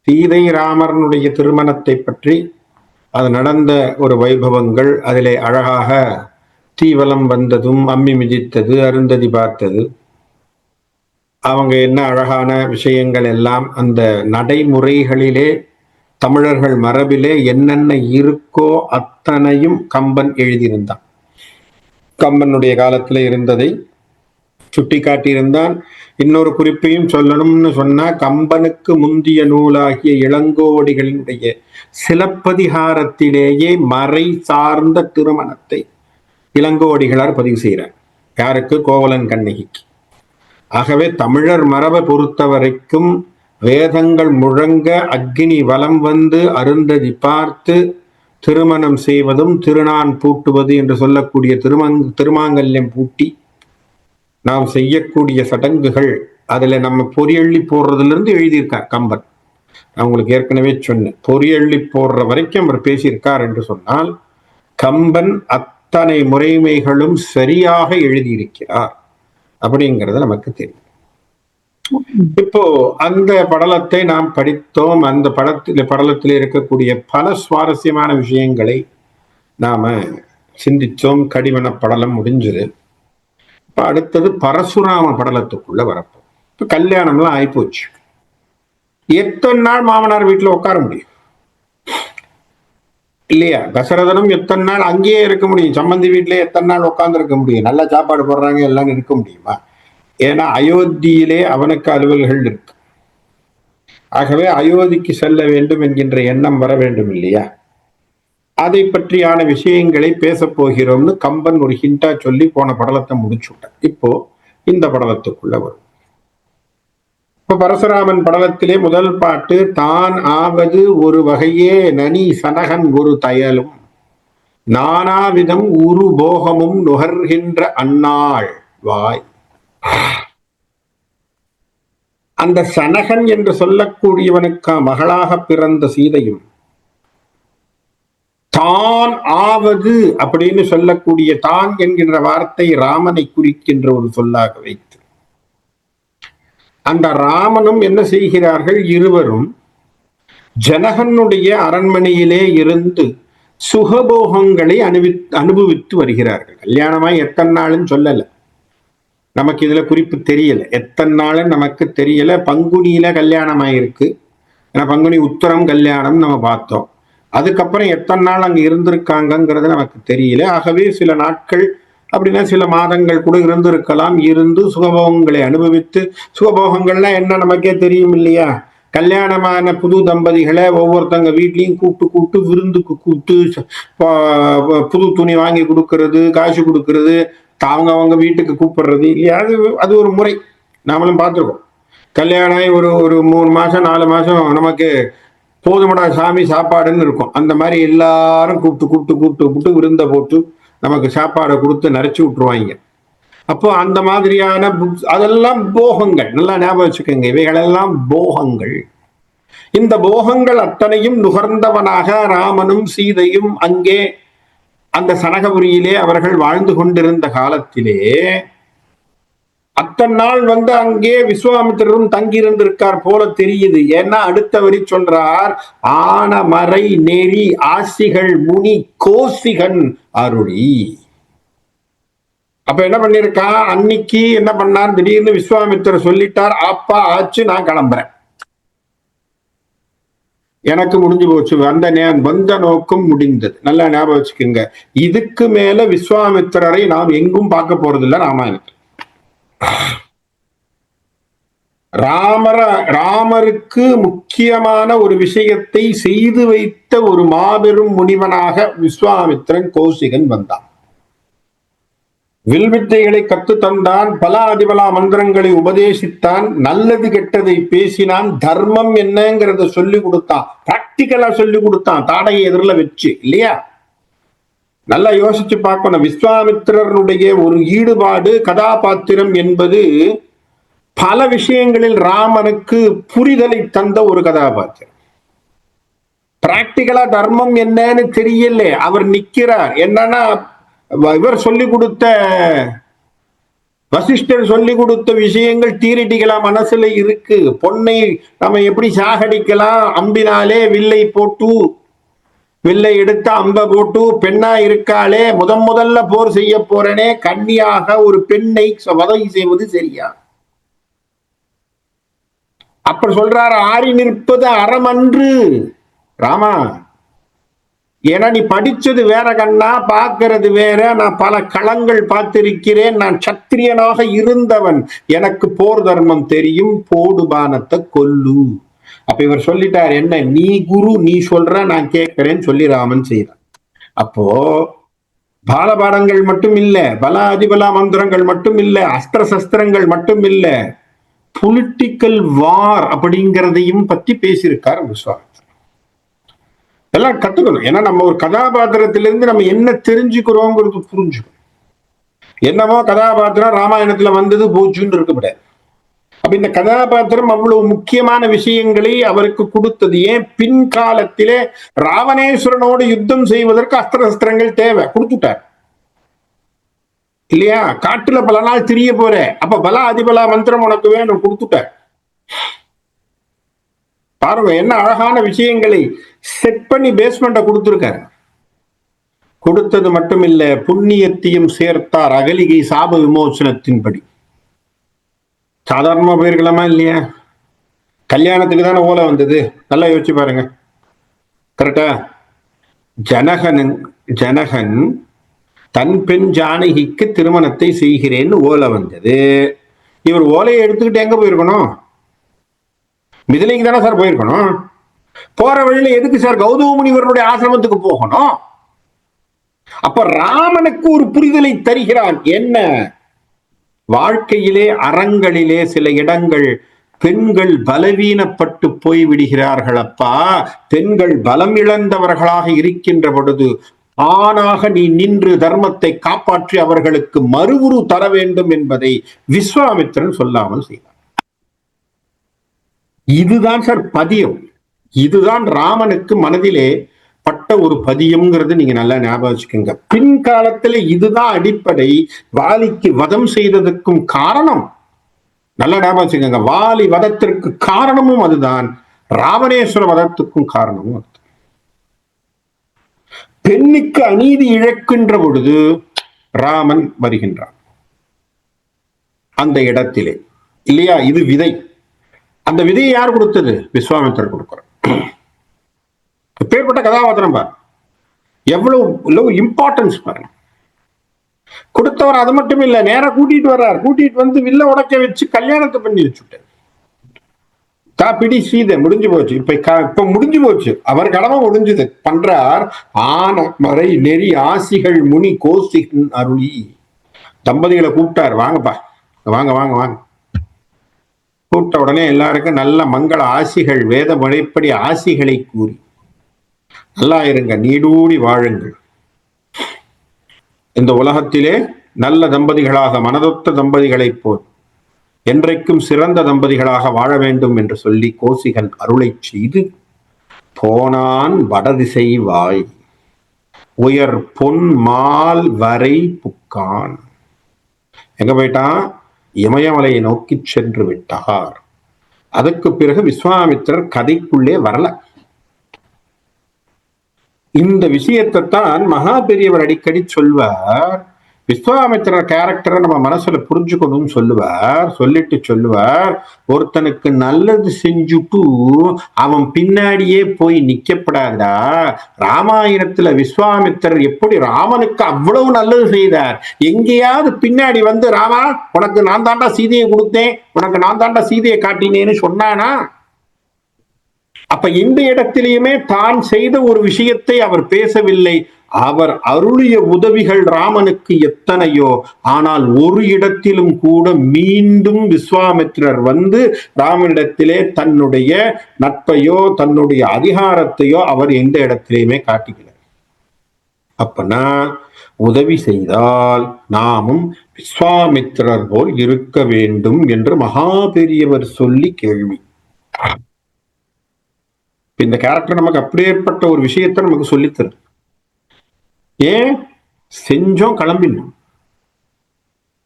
சீதை ராமரனுடைய திருமணத்தை பற்றி அது நடந்த ஒரு வைபவங்கள், அதிலே அழகாக தீவலம் வந்ததும், அம்மி மிதித்தது, அருந்ததி பார்த்தது, அவங்க என்ன அழகான விஷயங்கள் எல்லாம் அந்த நடைமுறைகளிலே தமிழர்கள் மரபிலே என்னென்ன இருக்கோ அத்தனையும் கம்பன் எழுதியிருந்தான். கம்பனுடைய காலத்தில் இருந்ததை சுட்டி காட்டியிருந்தான். இன்னொரு குறிப்பையும் சொல்லணும்னு சொன்னா, கம்பனுக்கு முந்திய நூலாகிய இளங்கோவடிகளினுடைய சிலப்பதிகாரத்திலேயே மறை சார்ந்த திருமணத்தை இளங்கோவடிகளார் பதிவு செய்கிறார். யாருக்கு? கோவலன் கண்ணகிக்கு. ஆகவே தமிழர் மரபை பொறுத்த வரைக்கும் வேதங்கள் முழங்க, அக்னி வலம் வந்து, அருந்ததி பார்த்து திருமணம் செய்வதும், திருநான் பூட்டுவது என்று சொல்லக்கூடிய திருமாங்கல்யம் பூட்டி நாம் செய்யக்கூடிய சடங்குகள், அதுல நம்ம பொரியள்ளி போடுறதுல இருந்து எழுதியிருக்கார் கம்பன். நான் உங்களுக்கு ஏற்கனவே சொன்னேன், பொரியள்ளி போடுற வரைக்கும் அவர் பேசியிருக்கார் என்று சொன்னால் கம்பன் அத்தனை முறைமைகளும் சரியாக எழுதியிருக்கிறார் அப்படிங்கிறது நமக்கு தெரியும். இப்போ அந்த படலத்தை நாம் படித்தோம். அந்த படலத்தில் இருக்கக்கூடிய பல சுவாரஸ்யமான விஷயங்களை நாம சிந்திச்சோம். கடிமண படலம் முடிஞ்சது. இப்ப அடுத்தது பரசுராம படலத்துக்குள்ள வரப்போம். இப்ப கல்யாணம்லாம் ஆயிப்போச்சு. எத்தனை நாள் மாமனார் வீட்டுல உட்கார முடியும் இல்லையா? தசரதனும் எத்தனை நாள் அங்கேயே இருக்க முடியும்? சம்பந்தி வீட்டிலே எத்தனை நாள் உட்கார்ந்து இருக்க முடியும்? நல்லா சாப்பாடு போடுறாங்க எல்லாம் இருக்க முடியுமா? ஏன்னா அயோத்தியிலே அவனுக்கு அலுவல்கள் இருக்கு. ஆகவே அயோத்திக்கு செல்ல வேண்டும் என்கின்ற எண்ணம் வர வேண்டும் இல்லையா? அதை பற்றியான விஷயங்களை பேச போகிறோம்னு கம்பன் ஒரு ஹிண்டா சொல்லி போன படலத்தை முடிச்சுட்டார். இப்போ இந்த படலத்துக்குள்ள வரும். இப்ப பரசுராமன் படலத்திலே முதல் பாட்டு, தான் ஆவது ஒரு வகையே நனி சனகன் ஒரு தயலும் நானாவிதம் உரு போகமும் நுகர்கின்ற அன்னாள் வாய். அந்த சனகன் என்று சொல்லக்கூடியவனுக்கு மகளாக பிறந்த சீதையும், தான் ஆவது அப்படின்னு சொல்லக்கூடிய தான் என்கின்ற வார்த்தை ராமனை குறிக்கின்ற ஒரு சொல்லாக வைத்து, அந்த ராமனும் என்ன செய்கிறார்கள்? இருவரும் ஜனகனுடைய அரண்மனையிலே இருந்து சுகபோகங்களை அனுபவித்து வருகிறார்கள். கல்யாணமாய் எத்தனை நாள்னு சொல்லல, நமக்கு இதுல குறிப்பு தெரியல, எத்தனை நாள்னு நமக்கு தெரியல. பங்குனியில கல்யாணம் ஆயிருக்கு. ஏன்னா பங்குனி உத்தரம் கல்யாணம் நம்ம பார்த்தோம். அதுக்கப்புறம் எத்தனை நாள் அங்க இருந்திருக்காங்கிறது நமக்கு தெரியல. ஆகவே சில நாட்கள் அப்படின்னா சில மாதங்கள் கூட இருந்திருக்கலாம். இருந்து சுகபோகங்களை அனுபவித்து, சுகபோகங்கள்லாம் என்ன நமக்கே தெரியும் இல்லையா? கல்யாணமான புது தம்பதிகளை ஒவ்வொருத்தங்க வீட்லையும் கூப்பிட்டு விருந்துக்கு கூப்பிட்டு புது துணி வாங்கி கொடுக்கறது, காசு கொடுக்கறது, அவங்க வீட்டுக்கு கூப்பிடுறது இல்லையா? அது ஒரு முறை நாமளும் பார்த்துருக்கோம். கல்யாணம் ஆகி ஒரு 3 மாசம் 4 மாசம் நமக்கு போதுமடா சாமி சாப்பாடுன்னு இருக்கும். அந்த மாதிரி எல்லாரும் கூப்பிட்டு விருந்த போட்டு நமக்கு சாப்பாடை கொடுத்து நிறைச்சி விட்டுருவாங்க. அப்போ அந்த மாதிரியான அதெல்லாம் போகங்கள். நல்லா ஞாபகம் வச்சுக்கோங்க, இவைகளெல்லாம் போகங்கள். இந்த போகங்கள் அத்தனையும் நுகர்ந்தவனாக ராமனும் சீதையும் அங்கே அந்த சனகபுரியிலே அவர்கள் வாழ்ந்து கொண்டிருந்த காலத்திலே அத்தனை நாள் அங்கே விஸ்வாமித்திரரும் தங்கியிருந்திருக்கார் போல தெரியுது. ஏன்னா அடுத்த வரி சொல்றார், ஆனமறை நெறி ஆசிகள் முனி கோசிகன் அருளி. அப்ப என்ன பண்ணிருக்கா? அன்னைக்கு என்ன பண்ணார்? திடீர்னு விஸ்வாமித்திரர் சொல்லிட்டார், அப்பா ஆச்சு, நான் கிளம்புறேன், எனக்கு முடிஞ்சு போச்சு, வந்த நோக்கம் முடிந்தது. நல்லா ஞாபகம் வச்சுக்கோங்க. இதுக்கு மேல விஸ்வாமித்திரரை நாம் எங்கும் பார்க்க போறதில்லை ராமாயணத்தில். ராமருக்கு முக்கியமான ஒரு விஷயத்தை செய்து வைத்த ஒரு மாபெரும் முனிவனாக விஸ்வாமித்திரன் கௌசிகன் வந்தான். வில்வித்தைகளை கத்து தந்தான், பல அதிபலா மந்திரங்களை உபதேசித்தான், நல்லது கெட்டதை பேசினான், தர்மம் என்னங்கிறத சொல்லி கொடுத்தான், பிராக்டிக்கலா சொல்லி கொடுத்தான், தாடையை எதிரில் வச்சு இல்லையா? நல்லா யோசிச்சு பார்க்கணும். விஸ்வாமித்திரனுடைய ஒரு ஈடுபாடு, கதாபாத்திரம் என்பது பல விஷயங்களில் ராமனுக்கு புரிதலை தந்த ஒரு கதாபாத்திரம். பிராக்டிக்கலா தர்மம் என்னன்னு தெரியல, அவர் நிக்கிறார். என்னன்னா இவர் சொல்லி கொடுத்த வசிஷ்டர் சொல்லி கொடுத்த விஷயங்கள் தியரிட்டிகளா மனசுல இருக்கு. பொன்னை நம்ம எப்படி சாகடிக்கலாம், அம்பினாலே வில்லை போட்டு, வில்லை எடுத்து அம்ப போட்டு, பெண்ணா இருக்காளே, முதல்ல போர் செய்ய போறனே, கன்னியாக ஒரு பெண்ணை வதை செய்வது சரியா? அப்ப சொல்றாரு, ஆறி நிற்பது அறமன்று ராமா. ஏன்னா நீ படிச்சது வேற கண்ணா, பார்க்கறது வேற. நான் பல களங்கள் பார்த்திருக்கிறேன். நான் சத்திரியனாக இருந்தவன். எனக்கு போர் தர்மம் தெரியும். போடு பானத்தை கொல்லு. அப்ப இவர் சொல்லிட்டார், என்ன நீ குரு, நீ சொல்ற, நான் கேட்கிறேன்னு சொல்லி ராமன் செய்யறான். அப்போ பாலபாடங்கள் மட்டும் இல்ல, பல அதிபலா மந்திரங்கள் மட்டும் இல்ல, அஸ்திர சஸ்திரங்கள் மட்டும் இல்ல, பொலிட்டிக்கல் வார் அப்படிங்கிறதையும் பத்தி பேசியிருக்கார் விஸ்வாமித்திரர். எல்லாம் கத்துக்கணும். ஏன்னா நம்ம ஒரு கதாபாத்திரத்திலிருந்து நம்ம என்ன தெரிஞ்சுக்கிறோங்கிறது புரிஞ்சுக்கணும். என்னமோ கதாபாத்திரம் ராமாயணத்துல வந்தது போச்சுன்னு இருக்கக்கூடாது. அப்ப இந்த கதாபாத்திரம் அவ்வளவு முக்கியமான விஷயங்களை அவருக்கு கொடுத்தது. ஏன் பின்காலத்திலே ராவணேஸ்வரனோடு யுத்தம் செய்வதற்கு அஸ்திர சஸ்திரங்கள் தேவை, கொடுத்துட்டார் இல்லையா? காட்டுல பல நாள் திரிய போற, அப்ப பல அதிபலா மந்திரம் உனக்கு வேணும், கொடுத்துட்டார். பாருங்க என்ன அழகான விஷயங்களை செட் பண்ணி பேஸ்மெண்ட கொடுத்திருக்காரு. கொடுத்தது மட்டும் இல்ல, புண்ணியத்தையும் சேர்த்தார் அகலிகை சாப விமோசனத்தின்படி. சாதாரணமா போயிருக்கலாமா இல்லையா? கல்யாணத்துக்கு தானே ஓலை வந்தது, நல்லா யோசிச்சு பாருங்க. கரெக்டா? ஜனகன் தன் பெண் ஜானகிக்கு திருமணத்தை செய்கிறேன்னு ஓலை வந்தது. இவர் ஓலையை எடுத்துக்கிட்டு எங்க போயிருக்கணும்? மிதிலைக்கு தானே சார் போயிருக்கணும். போற வழியில எதுக்கு சார் கௌதம முனிவருடைய ஆசிரமத்துக்கு போகணும்? அப்ப ராமனுக்கு ஒரு புரிதலை தருகிறான். என்ன? வாழ்க்கையிலே அறங்களிலே சில இடங்கள் பெண்கள் பலவீனப்பட்டு போய் விடுகிறார்கள். அப்பா, பெண்கள் பலம் இழந்தவர்களாக இருக்கின்ற பொழுது ஆணாக நீ நின்று தர்மத்தை காப்பாற்றி அவர்களுக்கு மறுவுரு தர வேண்டும் என்பதை விஸ்வாமித்திரன் சொல்லாமல் செய்தார். இதுதான் சார் பதியம். இதுதான் ராமனுக்கு மனதிலே பட்ட ஒரு பதியம்ங்கிறது நீங்க நல்லா ஞாபகம் வச்சுக்கோங்க. பின்காலத்துல இதுதான் அடிப்படை. வாலிக்கு வதம் செய்ததற்கும் காரணம் நல்லா ஞாபகம் வச்சுக்கோங்க. வாலி வதத்திற்கு காரணமும் அதுதான், ராவணேஸ்வர வதத்துக்கும் காரணமும் அது. பெண்ணுக்கு அநீதி இழக்கின்ற பொழுது ராமன் வருகின்றான் அந்த இடத்திலே, இல்லையா? இது விதை. அந்த விதையை யார் கொடுத்தது? விஸ்வாமித்திரர் கொடுக்கிறார். பேர்பட்ட கதாபாத்திரம் பாரு, எவ்வளவு இம்பார்ட்டன்ஸ் பாருங்க. கொடுத்தவர் அது மட்டும் இல்ல, நேரம் கூட்டிட்டு வர்றார். கூட்டிட்டு வந்து வில்ல உடைக்க வச்சு கல்யாணத்தை பண்ணி வச்சுட்டார். பிடி சீதை முடிஞ்சு போச்சு. இப்ப முடிஞ்சு போச்சு, அவர் கடமை முடிஞ்சது. பண்றார். ஆன மறை நெறி ஆசிகள் முனி கோசிகன் அருளி. தம்பதிகளை கூப்பிட்டார், வாங்கப்பா, வாங்க வாங்க வாங்க. கூப்பிட்ட உடனே எல்லாருக்கும் நல்ல மங்கள ஆசிகள், வேத முறைப்படி ஆசிகளை கூறி, நல்லா இருங்க, நீடூடி வாழுங்கள், இந்த உலகத்திலே நல்ல தம்பதிகளாக, மனதொத்த தம்பதிகளை போல் என்றைக்கும் சிறந்த தம்பதிகளாக வாழ வேண்டும் என்று சொல்லி கோசிகன் அருளை செய்து போனான் வடதிசை வாய் உயர் பொன் மால் வரை புக்கான். எங்க போயிட்டான்? இமயமலையை நோக்கி சென்று விட்டார். அதுக்கு பிறகு விஸ்வாமித்திரர் கதைக்குள்ளே வரல. இந்த விஷயத்தை தான் மகா பெரியவர் அடிக்கடி சொல்வார். விஸ்வாமித்திரர் கேரக்டரை நம்ம மனசுல புரிஞ்சுக்கணும்னு சொல்லுவார், ஒருத்தனுக்கு நல்லது செஞ்சுட்டு அவன் பின்னாடியே போய் நிக்கப்படாதா. ராமாயணத்துல விஸ்வாமித்திரர் எப்படி ராமனுக்கு அவ்வளவு நல்லது செய்தார். எங்கேயாவது பின்னாடி வந்து, ராமா உனக்கு நான் தாண்டா சீதையை கொடுத்தேன், உனக்கு நான் தாண்டா சீதையை காட்டினேன்னு சொன்னானா? அப்ப இந்த இடத்திலேயுமே தான் செய்த ஒரு விஷயத்தை அவர் பேசவில்லை. அவர் அருளிய உதவிகள் ராமனுக்கு எத்தனையோ, ஆனால் ஒரு இடத்திலும் கூட மீண்டும் விஸ்வாமித்திரர் வந்து ராமனிடத்திலே தன்னுடைய நட்பையோ தன்னுடைய அதிகாரத்தையோ அவர் எந்த இடத்திலேயுமே காட்டுகிறார். அப்பனா உதவி செய்தால் நாமும் விஸ்வாமித்திரர் போல் இருக்க வேண்டும் என்று மகா பெரியவர் சொல்லி கேள்வி. இந்த கேரக்டர் நமக்கு அப்படியேற்பட்ட ஒரு விஷயத்தை நமக்கு சொல்லித்தரும். ஏன் செஞ்சோம், கிளம்பினோம்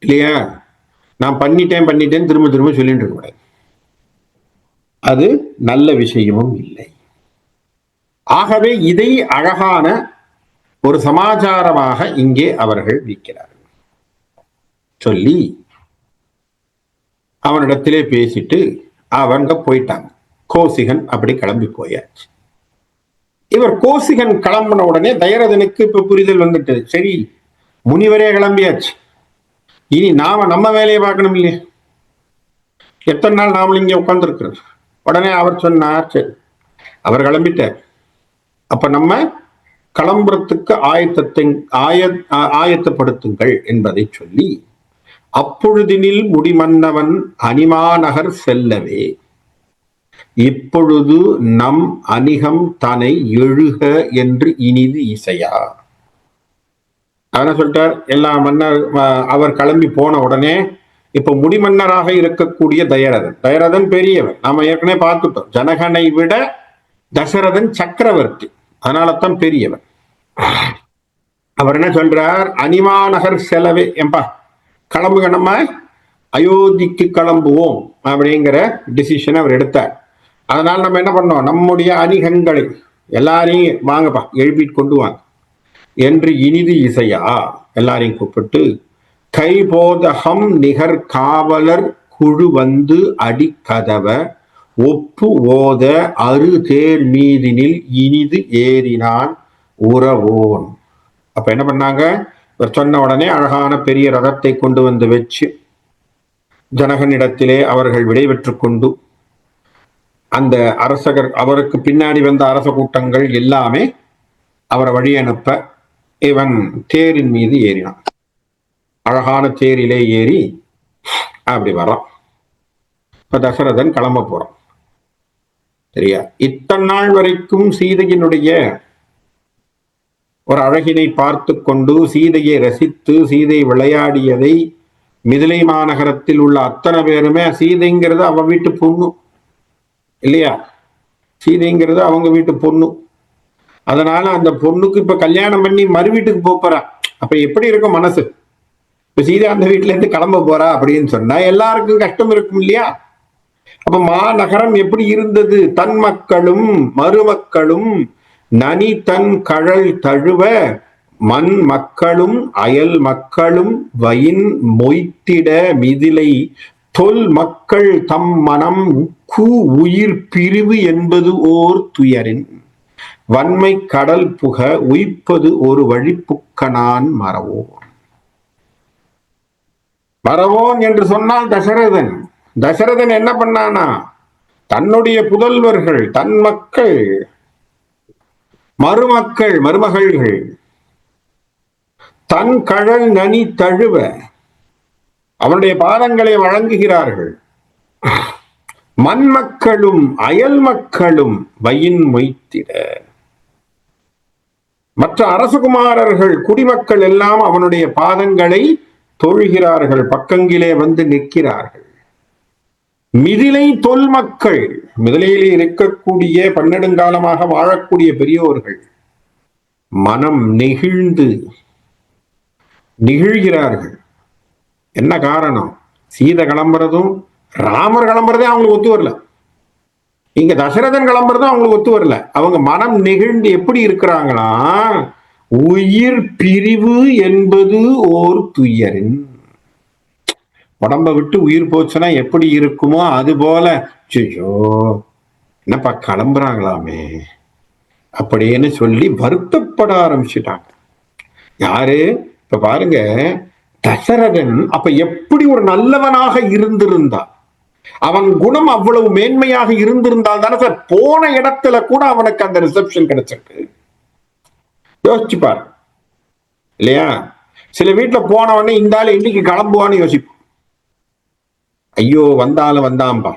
இல்லையா? நான் பண்ணிட்டேன் திரும்ப திரும்ப சொல்லிட்டு இருக்க கூடாது. அது நல்ல விஷயமும் இல்லை. ஆகவே இதை அழகான ஒரு சமாச்சாரமாக இங்கே அவர்கள் வைக்கிறார்கள். சொல்லி அவனிடத்திலே பேசிட்டு அவங்க போயிட்டாங்க. கோசிகன் அப்படி கிளம்பி போயாச்சு. இவர் கோசிகன் கிளம்பின உடனே தயரதனுக்கு இப்ப புரிதல் வந்துட்டு, சரி முனிவரே கிளம்பியாச்சு, இனி நாம நம்ம வேலையை பார்க்கணும் இல்லையா, எத்தனை நாள் நாமளும் இங்க உட்கார்ந்து இருக்கிறோம். உடனே அவர் சொன்னார், சரி அவர் கிளம்பிட்டார், அப்ப நம்ம கிளம்புறதுக்கு ஆயத்தப்படுத்துங்கள் என்பதை சொல்லி, அப்பொழுதினில் முடிமன்னவன் அணிமாநகர் செல்லவே இப்பொழுது நம் அணிகம் தனை எழுக என்று இனிது இசையா. அதனால சொல்லிட்டார், எல்லா மன்னர் அவர் கிளம்பி போன உடனே இப்ப முடிமன்னராக இருக்கக்கூடிய தயரதன் பெரியவர், நாம ஏற்கனவே பார்த்துட்டோம், ஜனகனை விட தசரதன் சக்கரவர்த்தி, அதனாலதான் பெரியவர். அவர் என்ன சொல்றார், அணிமாநகர் செலவே, என்பா கிளம்புக, நம்ம அயோத்திக்கு கிளம்புவோம் அப்படிங்கிற டிசிஷன் அவர் எடுத்தார். அதனால நம்ம என்ன பண்ணோம், நம்முடைய அணிகங்களை எல்லாரையும் வாங்கப்பா எழுப்பிட்டு கொண்டு வாங்க என்று இனிது இசையா எல்லாரையும் கூப்பிட்டு, கைபோதகம் நிகர் காவலர் குழு வந்து அடி கதவ ஒப்பு ஓத அரு தேர் மீதினில் இனிது ஏறினான் உறவோன். அப்ப என்ன பண்ணாங்க, இவர் சொன்ன உடனே அழகான பெரிய ரதத்தை கொண்டு வந்து வச்சு ஜனகனிடத்திலே அவர்கள் விடைபெற்று கொண்டு, அந்த அரசகர் அவருக்கு பின்னாடி வந்த அரச கூட்டங்கள் எல்லாமே அவரை வழி அனுப்ப இவன் தேரின் மீது ஏறினான். அழகான தேரிலே ஏறி அப்படி வரான். இப்ப தசரதன் கிளம்ப போறான். சரியா, இத்தனை நாள் வரைக்கும் சீதையினுடைய ஒரு அழகினை பார்த்து கொண்டு, சீதையை ரசித்து, சீதை விளையாடியதை மிதிலை மாநகரத்தில் உள்ள அத்தனை பேருமே, சீதைங்கிறது அவ வீட்டு பொண்ணு இல்லையா, சீதைங்கிறது அவங்க வீட்டு பொண்ணு, அதனால அந்த பொண்ணுக்கு இப்ப கல்யாணம் பண்ணி மறு வீட்டுக்கு போறா. அப்ப எப்படி இருக்கும் மனசு, இப்ப சீதை அந்த வீட்டுல இருந்து கிளம்ப போறா அப்படின்னு சொன்னா எல்லாருக்கும் கஷ்டம் இருக்கும் இல்லையா. அப்ப மாநகரம் எப்படி இருந்தது, தன் மக்களும் மருமக்களும் நனி தன் கழல் தழுவ மண் மக்களும் அயல் மக்களும் வயின் மொய்த்திட மிதிலை தொல் மக்கள் தம் மனம் உக்கு உயிர் பிரிவு என்பது ஓர் துயரின் வன்மை கடல் புக உய்ப்பது ஒரு வழிப்புக்கனான் மறவோன். மறவோன் என்று சொன்னால் தசரதன். தசரதன் என்ன பண்ணானா, தன்னுடைய புதல்வர்கள், தன் மக்கள், மருமக்கள், மருமகள்கள் தன் கழல் நனி தழுவ அவனுடைய பாதங்களை வழங்குகிறார்கள். மண்மக்களும் அயல் மக்களும் வயின் மொய்த்திட, மற்ற அரசகுமாரர்கள் குடிமக்கள் எல்லாம் அவனுடைய பாதங்களை தொழுகிறார்கள், பக்கங்கிலே வந்து நிற்கிறார்கள். மிதிலை தொல் மக்கள், மிதிலையிலே இருக்கக்கூடிய பன்னெடுங்காலமாக வாழக்கூடிய பெரியோர்கள் மனம் நெகிழ்ந்து நிகழ்கிறார்கள். என்ன காரணம், சீதை கிளம்புறதும் ராமர் கிளம்புறதே அவங்களுக்கு ஒத்து வரல, இங்க தசரதன் கிளம்புறதும் அவங்களுக்கு ஒத்து வரல. அவங்க மனம் நெகிழ்ந்து எப்படி இருக்கிறாங்களா, உயிர் பிரிவு என்பது ஓர் துயரின். உடம்ப விட்டு உயிர் போச்சுன்னா எப்படி இருக்குமோ அது போல, ஐயோ என்னப்பா கிளம்புறாங்களாமே அப்படின்னு சொல்லி வருத்தப்பட ஆரம்பிச்சுட்டாங்க. யாரு, இப்ப பாருங்க, தசரதன் அப்ப எப்படி ஒரு நல்லவனாக இருந்திருந்தா, அவன் குணம் அவ்வளவு மேன்மையாக இருந்திருந்தால் தானே சார் போன இடத்துல கூட அவனுக்கு அந்த ரிசப்ஷன் கிடைச்சிருக்கு. யோசிச்சு பாரு இல்லையா. சில வீட்டுல போன உடனே இந்த ஆள் இன்னைக்கு கிளம்புவான்னு யோசிப்போம், ஐயோ வந்தாலும் வந்தாம்பா,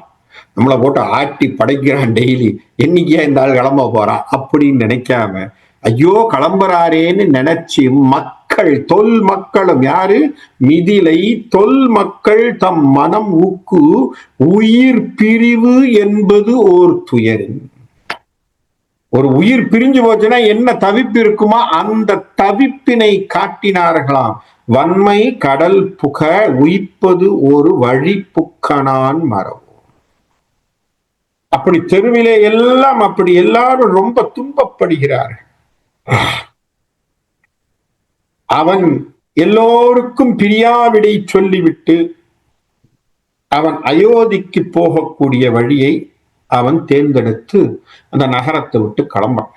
நம்மளை போட்டு ஆட்டி படைக்கிறான் டெய்லி, என்னைக்கே இந்த ஆள் கிளம்ப போறான் அப்படின்னு நினைக்காம, ஐயோ கிளம்புறாரேன்னு நினைச்சு மக்கள், தொல் மக்களும், யாரு, மிதிலை தொல் மக்கள் தம் மனம் ஊக்கு உயிர் பிரிவு என்பது ஓர் துயரின். ஒரு உயிர் பிரிஞ்சு போச்சுன்னா என்ன தவிப்பு இருக்குமோ அந்த தவிப்பினை காட்டினார்களாம். வன்மை கடல் புக உயிப்பது ஒரு வழி புக்கனான் மரபு. அப்படி தெருவிலே எல்லாம் அப்படி எல்லாரும் ரொம்ப துன்பப்படுகிறார்கள். அவன் எல்லோருக்கும் பிரியாவிடை சொல்லிவிட்டு அவன் அயோத்திக்கு போகக்கூடிய வழியை அவன் தேர்ந்தெடுத்து அந்த நகரத்தை விட்டு கிளம்பான்.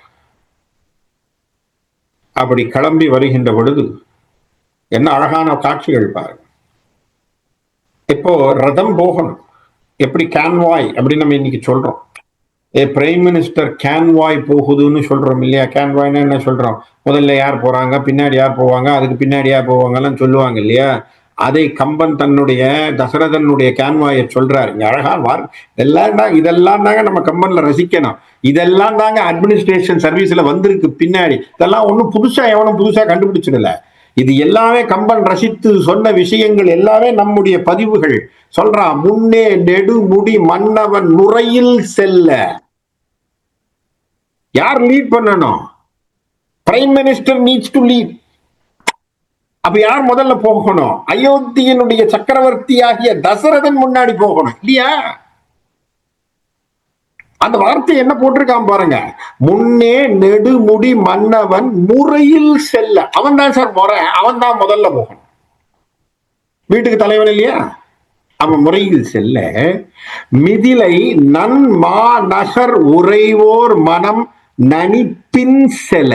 அப்படி கிளம்பி வருகின்ற பொழுது என்ன அழகான காட்சிகள் பாருங்க. இப்போ ரதம் போகணும். எப்படி கேன்வாய் அப்படின்னு நம்ம இன்னைக்கு சொல்றோம். பிரைம் மினிஸ்டர் கேன்வாய் போகுதுன்னு சொல்றோம் இல்லையா? கேன்வாய்னா என்ன சொல்றோம்? முதல்ல யார் போறாங்க, பின்னாடி யார் போவாங்க, அதுக்கு பின்னாடி யார் போவாங்கலாம் சொல்லுவாங்க இல்லையா? அதை கம்பன் தன்னுடைய தசரதனுடைய கேன்வாயை சொல்றாரு. இங்க அழகா இதெல்லாம் தாங்க நம்ம கம்பன்ல ரசிக்கணும். இதெல்லாம் தாங்க அட்மினிஸ்ட்ரேஷன் சர்வீஸ்ல வந்திருக்கு பின்னாடி. இதெல்லாம் ஒன்றும் புதுசா எவனும் புதுசா கண்டுபிடிச்சிடல. இது எல்லாமே கம்பன் ரசித்து சொன்ன விஷயங்கள் எல்லாமே நம்முடைய பதிவுகள். சொல்றான், முன்னே நெடுமுடி மன்னவன் முறையில் செல்ல. யார் லீட் பண்ணணும்? Prime minister needs to lead. அப்ப யார் முதல்ல போகணும்? அயோத்தியினுடைய சக்கரவர்த்தி ஆகிய தசரதன் முன்னாடி போகணும் இல்லையா? அந்த வார்த்தை என்ன போட்டிருக்கான் பாருங்க. முன்னே நெடுமுடி மன்னவன் முறையில் செல்ல. அவன் தான் சார் முறை. அவன் தான் முதல்ல போகணும். வீட்டுக்கு தலைவன் இல்லையா? அவன் முறையில் செல்ல மிதிலை நன்மா நகர் உறைவோர் மனம் நனிப்பின் செல.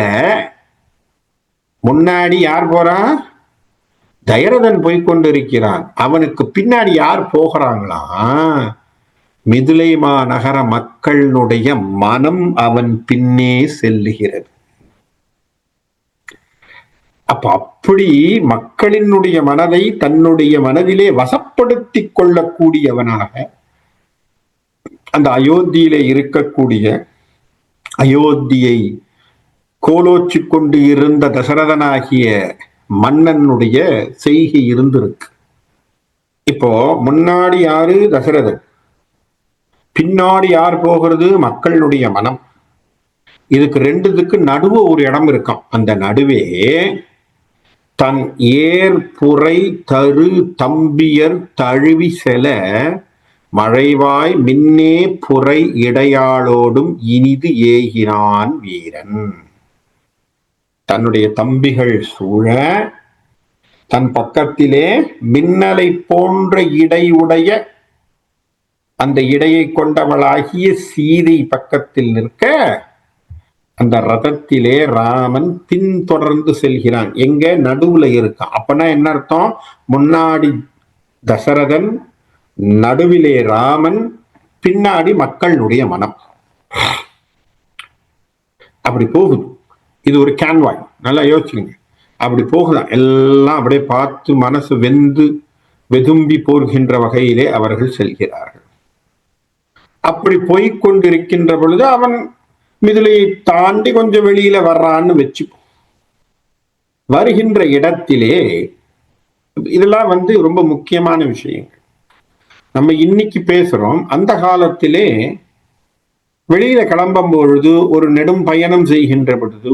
முன்னாடி யார் போறான்? தயரதன் போய்கொண்டிருக்கிறான். அவனுக்கு பின்னாடி யார் போகிறாங்களா? மிதிலை மாநகர மக்களுடைய மனம் அவன் பின்னே செல்லுகிறது. அப்படி மக்களினுடைய மனதை தன்னுடைய மனதிலே வசப்படுத்தி கொள்ளக்கூடியவனாக அந்த அயோத்தியிலே இருக்கக்கூடிய, அயோத்தியை கோலோச்சு கொண்டு இருந்த தசரதனாகிய மன்னனுடைய செய்கை இருந்திருக்கு. இப்போ முன்னாடி யாரு? தசரதன். பின்னாடி யார் போகிறது? மக்களுடைய மனம். இதுக்கு ரெண்டுத்துக்கு நடுவு ஒரு இடம் இருக்காம். அந்த நடுவே தன் ஏற்புரை தரு தம்பியர் தழுவி செல மழைவாய் மின்னே புரை இடையாளோடும் இனிது ஏகினான் வீரன். தன்னுடைய தம்பிகள் சூழ தன் பக்கத்திலே மின்னலை போன்ற இடையுடைய அந்த இடையை கொண்டவளாகிய சீதை பக்கத்தில் நிற்க அந்த ரதத்திலே ராமன் பின்தொடர்ந்து செல்கிறான். எங்க? நடுவுல இருக்கான். அப்பனா என்ன அர்த்தம்? முன்னாடி தசரதன், நடுவிலே ராமன், பின்னாடி மக்களுடைய மனம். அப்படி போகுது. இது ஒரு கேன்வாய். நல்லா யோசிச்சுங்க. அப்படி போகுதான். எல்லாம் அப்படியே பார்த்து மனசு வெதும்பி போகின்ற வகையிலே அவர்கள் செல்கிறார்கள். அப்படி போய்கொண்டிருக்கின்ற பொழுது அவன் மிதிலையை தாண்டி கொஞ்சம் வெளியில வர்றான்னு வச்சு வருகின்ற இடத்திலே, இதெல்லாம் ரொம்ப முக்கியமான விஷயங்கள். நம்ம இன்னைக்கு பேசுறோம். அந்த காலத்திலே வெளியில கிளம்பும் பொழுது, ஒரு நெடும் பயணம் செய்கின்ற பொழுது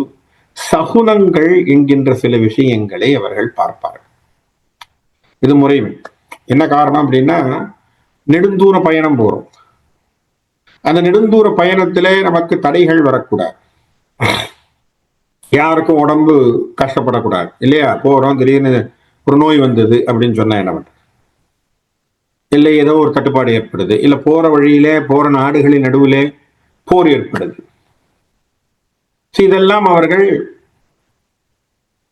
சகுனங்கள் என்கின்ற சில விஷயங்களை அவர்கள் பார்ப்பார்கள். இது முறைமை. என்ன காரணம் அப்படின்னா, நெடுந்தூர பயணம் போறோம். அந்த நெடுந்தூர பயணத்திலே நமக்கு தடைகள் வரக்கூடாது. யாருக்கும் உடம்பு கஷ்டப்படக்கூடாது இல்லையா? போறோம், திடீர்னு ஒரு நோய் வந்தது அப்படின்னு சொன்னா என்ன பண்றது? இல்லை ஏதோ ஒரு தட்டுப்பாடு ஏற்படுது, இல்ல போற வழியிலே போற நாடுகளின் நடுவிலே போர் ஏற்படுது. இதெல்லாம் அவர்கள்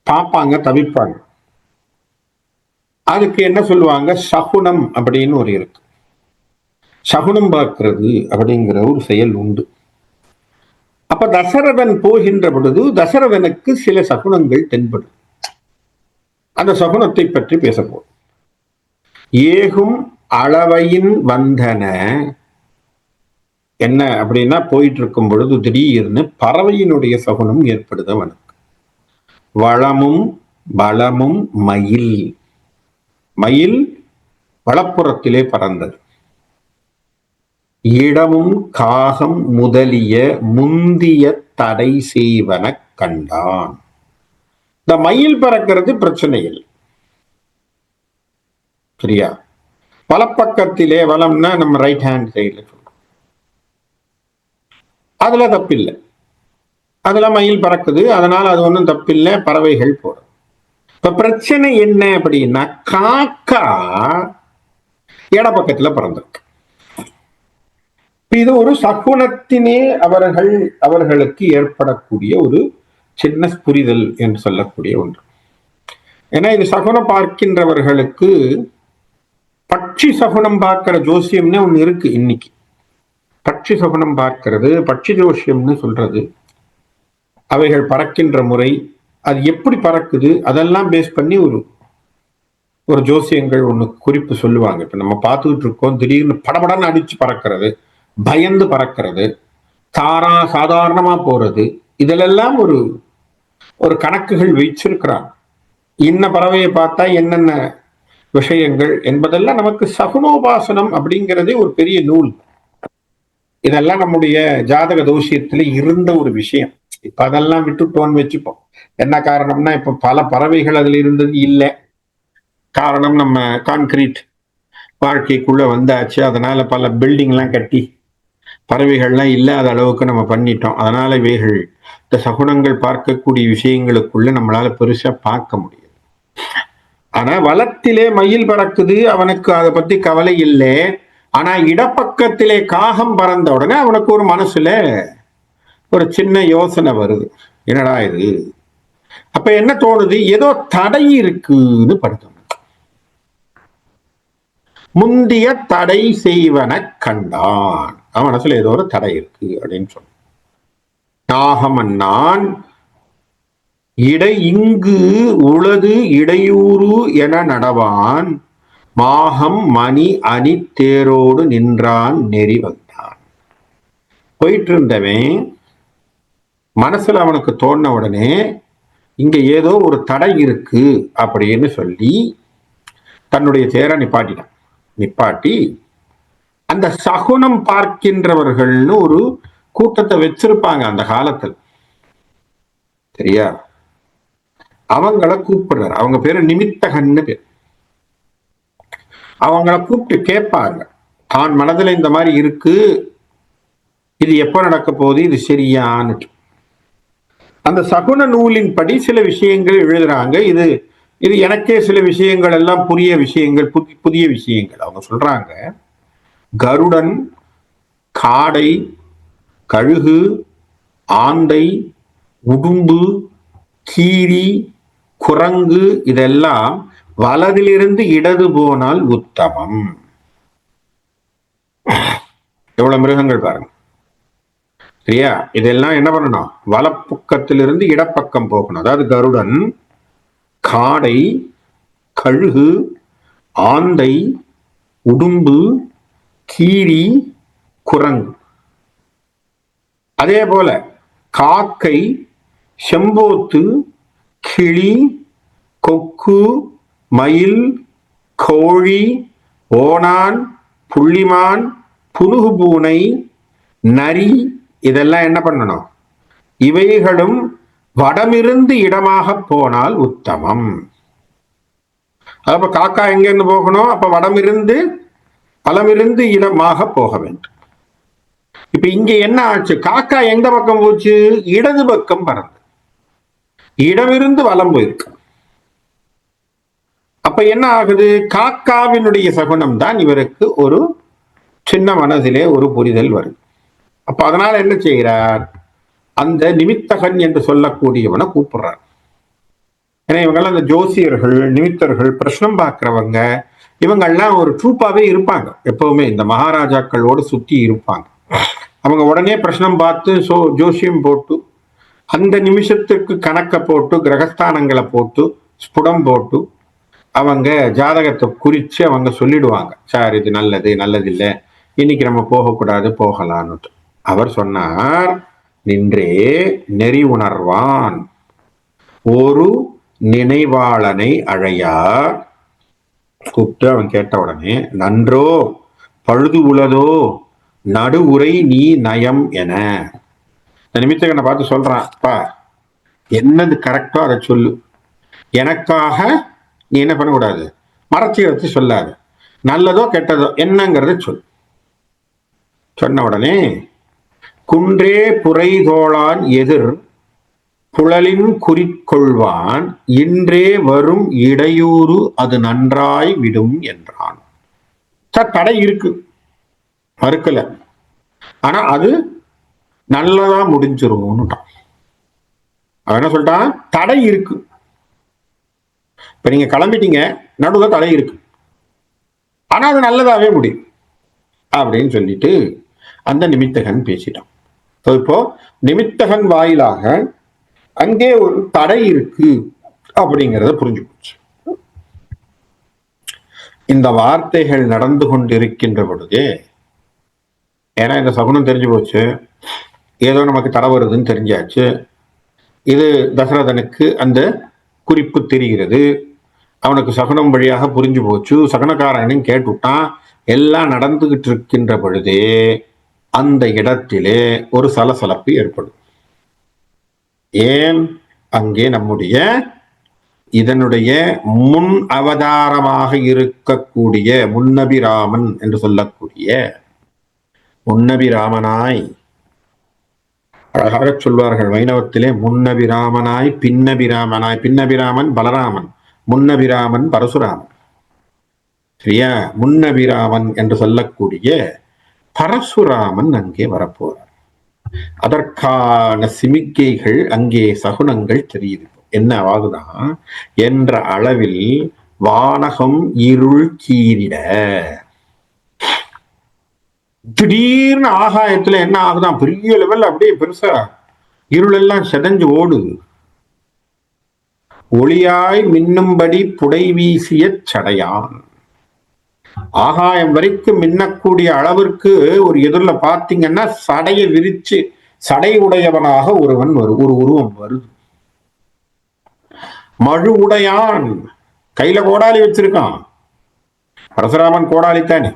பார்ப்பாங்க, தவிப்பாங்க. அதுக்கு என்ன சொல்லுவாங்க? சகுனம் அப்படின்னு ஒரு இருக்கு. சகுனம் பார்க்கிறது அப்படிங்கிற ஒரு செயல் உண்டு. அப்ப தசரதன் போகின்ற பொழுது தசரதனுக்கு சில சகுனங்கள் தென்படும். அந்த சகுனத்தை பற்றி பேசப்போம். ஏகும் அளவையின் வந்தன. என்ன அப்படின்னா, போயிட்டு இருக்கும் பொழுது திடீர்னு பறவையினுடைய சகுனம் ஏற்படுது அவனுக்கு. வளமும் பலமும் மயில். மயில் வலப்புறத்திலே பறந்தது. இடமும் காகம் முதலிய முந்திய தடை செய்வன கண்டான். இந்த மயில் பறக்கிறது பிரச்சனை இல்லை, சரியா? வலப்பக்கத்திலே, வலம்னா நம்ம ரைட் ஹேண்ட் சைட்ல சொல்றோம், அதுல தப்பில்லை. அதுல மயில் பறக்குது, அதனால அது ஒன்றும் தப்பில்லை, பறவைகள் போறது. இப்ப பிரச்சனை என்ன அப்படின்னா, காக்கா இடப்பக்கத்துல பிறந்திருக்கு. இது ஒரு சகுனத்தினே அவர்களுக்கு ஏற்படக்கூடிய ஒரு சின்ன புரிதல் என்று சொல்லக்கூடிய ஒன்று. ஏன்னா இது சகுனம் பார்க்கின்றவர்களுக்கு பட்சி சகுனம் பார்க்கிற ஜோசியம்னு ஒண்ணு இருக்கு. இன்னைக்கு பட்சி சகுனம் பார்க்கிறது, பட்சி ஜோசியம்னு சொல்றது, அவைகள் பறக்கின்ற முறை, அது எப்படி பறக்குது, அதெல்லாம் பேஸ் பண்ணி ஒரு ஜோசியங்கள் ஒண்ணு குறிப்பு சொல்லுவாங்க. இப்ப நம்ம பார்த்துக்கிட்டு இருக்கோம், திடீர்னு படபடன்னு அடிச்சு பறக்கிறது, பயந்து பறக்கிறது, சாதாரணமா போறது, இதிலெல்லாம் ஒரு கணக்குகள் வச்சிருக்கிறாங்க. இன்ன பறவையை பார்த்தா என்னென்ன விஷயங்கள் என்பதெல்லாம் நமக்கு சகுனோபாசனம் அப்படிங்கிறதே ஒரு பெரிய நூல். இதெல்லாம் நம்முடைய ஜாதக தோஷியத்துல இருந்த ஒரு விஷயம். இப்ப அதெல்லாம் விட்டுட்டோன்னு வச்சுப்போம். என்ன காரணம்னா, இப்ப பல பறவைகள் அதுல இருந்தது இல்லை. காரணம் நம்ம கான்கிரீட் வாழ்க்கைக்குள்ள வந்தாச்சு. அதனால பல பில்டிங் எல்லாம் கட்டி பறவைகள்லாம் இல்லாத அளவுக்கு நம்ம பண்ணிட்டோம். அதனால இவைகள் இந்த சகுனங்கள் பார்க்கக்கூடிய விஷயங்களுக்குள்ள நம்மளால பெருசா பார்க்க முடியாது. ஆனா வலத்திலே மயில் பறக்குது, அவனுக்கு அதை பத்தி கவலை இல்லை. ஆனா இடப்பக்கத்திலே காகம் பறந்த உடனே அவனுக்கு ஒரு மனசுல ஒரு சின்ன யோசனை வருது, என்னடா இது? அப்ப என்ன தோணுது, ஏதோ தடை இருக்குன்னு படுத்தோம். முந்திய தடை செய்வன கண்டான், அவன் மனசுல ஏதோ ஒரு தடை இருக்கு அப்படின்னு சொன்னான். நாகமன்னான் இடை இங்கு உளது இடையூறு என நடவான், மாகம் மணி அணி தேரோடு நின்றான் நெறி வந்தான். போயிட்டு இருந்தவன் மனசுல அவனுக்கு தோணின உடனே இங்க ஏதோ ஒரு தடை இருக்கு அப்படின்னு சொல்லி தன்னுடைய தேரை நிப்பாட்டினான். நிப்பாட்டி அந்த சகுனம் பார்க்கின்றவர்கள்னு ஒரு கூட்டத்தை வச்சிருப்பாங்க அந்த காலத்தில், சரியா? அவங்கள கூப்பிடுறாரு. அவங்க பேரு நிமித்தகன்னு பேர். அவங்கள கூப்பிட்டு கேட்பாங்க, தான் மனதுல இந்த மாதிரி இருக்கு, இது எப்ப நடக்க போகுது, இது சரியான்னு. அந்த சகுன நூலின் படி சில விஷயங்கள் எழுதுறாங்க. இது எனக்கே சில விஷயங்கள் எல்லாம் புதிய விஷயங்கள், புதிய விஷயங்கள். அவங்க சொல்றாங்க, கருடன், காடை, கழுகு, ஆந்தை, உடும்பு, கீரி, குரங்கு இதெல்லாம் வலதிலிருந்து இடது போனால் உத்தமம். எவ்வளவு மிருகங்கள் பாருங்க, சரியா? இதெல்லாம் என்ன பண்ணணும், வலப்பக்கத்திலிருந்து இடப்பக்கம் போகணும். அதாவது கருடன், காடை, கழுகு, ஆந்தை, உடும்பு, கீரி, குரங்கு. அதே போல காக்கை, செம்போத்து, கிளி, கொக்கு, மயில், கோழி, ஓணான், புள்ளிமான், புனுகு பூனை, நரி இதெல்லாம் என்ன பண்ணணும், இவைகளும் வடமிருந்து இடமாக போனால் உத்தமம். அப்ப காக்கா எங்க இருந்து போகணும், அப்ப வலமிருந்து இடமாக போக வேண்டும். இப்ப இங்க என்ன ஆச்சு, காக்கா எந்த பக்கம் போச்சு, இடது பக்கம் பறந்து இடமிருந்து வலம் போயிருக்கு. அப்ப என்ன ஆகுது, காக்காவினுடைய சகுனம் தான் இவருக்கு ஒரு சின்ன மனதிலே ஒரு புரிதல் வருது. அப்ப அதனால என்ன செய்கிறார், அந்த நிமித்தகன் என்று சொல்லக்கூடியவனை கூப்பிடுறார். ஏன்னா இவங்கெல்லாம் அந்த ஜோசியர்கள், நிமித்தர்கள், பிரശ്னம் பார்க்கிறவங்க, இவங்கெல்லாம் ஒரு ட்ரூப்பாவே இருப்பாங்க. எப்பவுமே இந்த மகாராஜாக்களோடு சுத்தி இருப்பாங்க. அவங்க உடனே பிரശ്னம் பார்த்து ஜோசியம் போட்டு அந்த நிமிஷத்துக்கு கணக்க போட்டு கிரகஸ்தானங்களை போட்டு ஸ்புடம் போட்டு அவங்க ஜாதகத்தை குறிச்சு அவங்க சொல்லிடுவாங்க, சார் இது நல்லது, நல்லது இல்லை, இன்னைக்கு நம்ம போகக்கூடாது, போகலான்னு. அவர் சொன்னார், நின்றே நெறி உணர்வான் ஒரு நினைவாளனை அழையார். கூப்பிட்டு அவன் கேட்ட உடனே, நன்றோ பழுது உளதோ நடு உரை நீ நயம் என. நிமித்தகனை பார்த்து சொல்றான், பா என்னது கரெக்டோ அதை சொல்லு, எனக்காக நீ என்ன பண்ணக்கூடாது, மறைச்சி வச்சு சொல்லாது, நல்லதோ கெட்டதோ என்னங்கிறத சொல். சொன்ன உடனே குன்றே புரை தோளான் எதிர் புழலின் குறிக்கொள்வான் இன்றே வரும் இடையூறு அது நன்றாய் விடும் என்றான். சார் தடை இருக்கு, மறுக்கல, ஆனா அது நல்லதா முடிஞ்சிரும்னுட்டான். அவன் என்ன சொல்லிட்டான், தடை இருக்கு, இப்ப நீங்க கிளம்பிட்டீங்க, நடுவில் தடை இருக்கு, ஆனா அது நல்லதாவே முடியும் அப்படின்னு சொல்லிட்டு அந்த நிமித்தகன் பேசிட்டான். இப்போ நிமித்தகன் வாயிலாக அங்கே ஒரு தடை இருக்கு அப்படிங்கிறத புரிஞ்சு போச்சு. இந்த வார்த்தைகள் நடந்து கொண்டிருக்கின்ற பொழுதே, ஏன்னா இந்த சகுனம் தெரிஞ்சு போச்சு, ஏதோ நமக்கு தடை வருதுன்னு தெரிஞ்சாச்சு, இது தசரதனுக்கு அந்த குறிப்பு தெரிகிறது, அவனுக்கு சகுனம் வழியாக புரிஞ்சு போச்சு, சகுனக்காரனையும் கேட்டுவிட்டான். எல்லாம் நடந்துகிட்டு இருக்கின்ற பொழுதே அந்த இடத்திலே ஒரு சலசலப்பு ஏற்படும். ஏன், அங்கே நம்முடைய இதனுடைய முன் அவதாரமாக இருக்கக்கூடிய முன்னபிராமன் என்று சொல்லக்கூடிய முன்னபிராமனாய், அழகாக சொல்வார்கள் வைணவத்திலே, முன்னபிராமனாய் பின்னபிராமனாய், பின்னபிராமன் பலராமன், முன்னபிராமன் பரசுராமன், சரியா? முன்னபிராமன் என்று சொல்லக்கூடிய பரசுராமன் அங்கே வரப்போறார். அதற்கான சிமிக்கைகள் அங்கே சகுனங்கள் தெரியுது. என்ன ஆகுதான், என்ற அளவில் வானகம் இருள் கீரிட, திடீர்னு ஆகாயத்துல என்ன ஆகுதான், பெரிய லெவல் அப்படியே பெருசா இருள் எல்லாம் செதஞ்சு ஓடுது. ஒளியாய் மின்னும்படி புடை வீசிய சடையான், ஆகாயம் வரைக்கும் மின்னக்கூடிய அளவிற்கு ஒரு எதிரில பாத்தீங்கன்னா சடையை விரிச்சு சடை உடையவனாக ஒரு உருவம் வருது. மழு உடையான், கையில கோடாலி வச்சிருக்கான், பரசுராமன் கோடாலி தானே.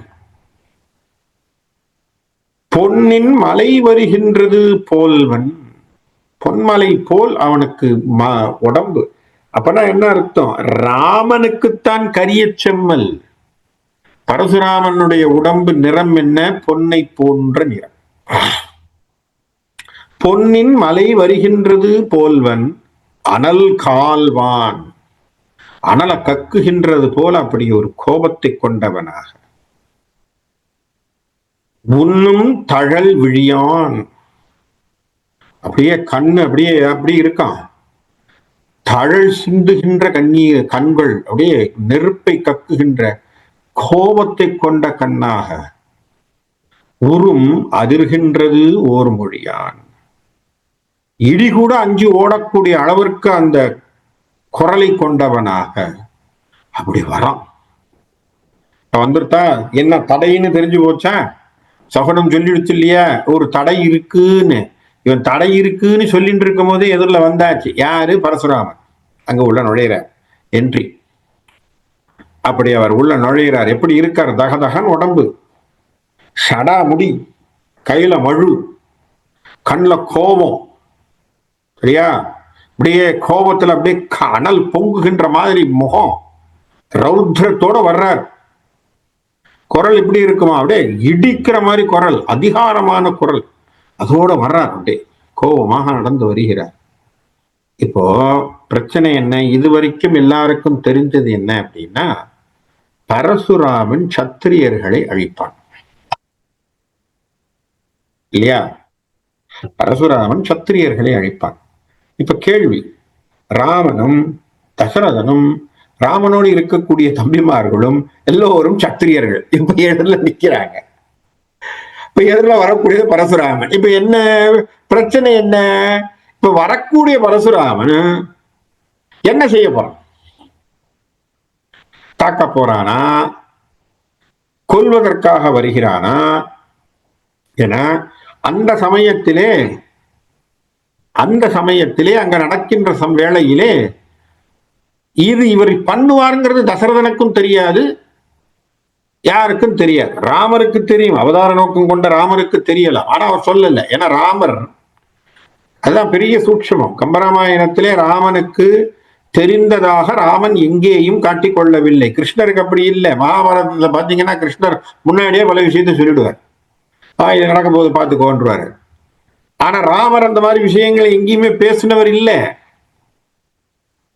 பொன்னின் மலை வருகின்றது போல்வன், பொன்மலை போல் அவனுக்கு உடம்பு. அப்பனா என்ன அர்த்தம், ராமனுக்குத்தான் கரிய செம்மல், பரசுராமனுடைய உடம்பு நிறம் என்ன, பொன்னை போன்ற நிறம். பொன்னின் மலை வருகின்றது போல்வன் அனல் கால்வான், அனல கக்குகின்றது போல அப்படி ஒரு கோபத்தை கொண்டவனாக. உன்னும் தழல் விழியான், அப்படியே கண்ணு அப்படியே அப்படி இருக்கான், தழல் சிந்துகின்ற கண்கள், அப்படியே நெருப்பை கக்குகின்ற கோபத்தை கொண்ட கண்ணாக. உறும் அதிர்கின்றது ஓர் மொழியான், இடி கூட அஞ்சு ஓடக்கூடிய அளவிற்கு அந்த குரலை கொண்டவனாக அப்படி வரான். வந்துருத்தா, என்ன தடைன்னு தெரிஞ்சு போச்சா, சகுனம் சொல்லிடுச்சு இல்லையா, ஒரு தடை இருக்குன்னு. இவன் தடை இருக்குன்னு சொல்லிட்டு இருக்கும் போதே எதிரில் வந்தாச்சு. யாரு, பரசுராமன். அங்க உள்ள நுழையிறார், என்ட்ரி. அப்படி அவர் உள்ள நுழையிறார். எப்படி இருக்கார், தகதகன் உடம்பு, சடா முடி, கையில மழு, கண்ணுல கோபம், சரியா? அப்படியே கோபத்துல அப்படியே அனல் பொங்குகின்ற மாதிரி முகம், ரௌத்ரத்தோட வர்றார். குரல் இப்படி இருக்குமா, அப்படியே இடிக்கிற மாதிரி குரல், அதிகாரமான குரல், அதோட வர்றார். அப்படியே கோபமாக நடந்து வருகிறார். இப்போ பிரச்சனை என்ன, இதுவரைக்கும் எல்லாருக்கும் தெரிஞ்சது என்ன அப்படின்னா, பரசுராமன் சத்திரியர்களை அழிப்பான் இல்லையா? பரசுராமன் சத்திரியர்களை அழிப்பான். இப்ப கேள்வி, ராமனும் தசரதனும் ராமனோடு இருக்கக்கூடிய தம்பிமார்களும் எல்லோரும் சத்திரியர்கள். இப்ப எதிரில நிக்கிறாங்க. இப்ப எதிரில வரக்கூடியது பரசுராமன். இப்ப என்ன பிரச்சனை, என்ன இப்ப வரக்கூடிய பரசுராமன் என்ன செய்ய போறான், தாக்க போறானா, கொல்வதற்காக வருகிறானா என அந்த சமயத்திலே அங்க நடக்கின்ற வேளையிலே இது இவர் பண்ணுவாருங்கிறது தசரதனுக்கும் தெரியாது, யாருக்கும் தெரியாது. ராமருக்கு தெரியும், அவதார நோக்கம் கொண்ட ராமருக்கு தெரியல, ஆனா அவர் சொல்லல. ஏன்னா ராமர் அதுதான் பெரிய சூட்சமம். கம்பராமாயணத்திலே ராமனுக்கு தெரிந்ததாக ராமன் எங்கேயும் காட்டிக்கொள்ளவில்லை. கிருஷ்ணருக்கு அப்படி இல்லை. மகாபாரதத்துல பாத்தீங்கன்னா கிருஷ்ணர் முன்னாடியே பல விஷயத்தை சொல்லிடுவார். இது நடக்கும் போது பார்த்துக்கோன்றாரு. ஆனா ராமர் அந்த மாதிரி விஷயங்களை எங்கேயுமே பேசினவர் இல்லை.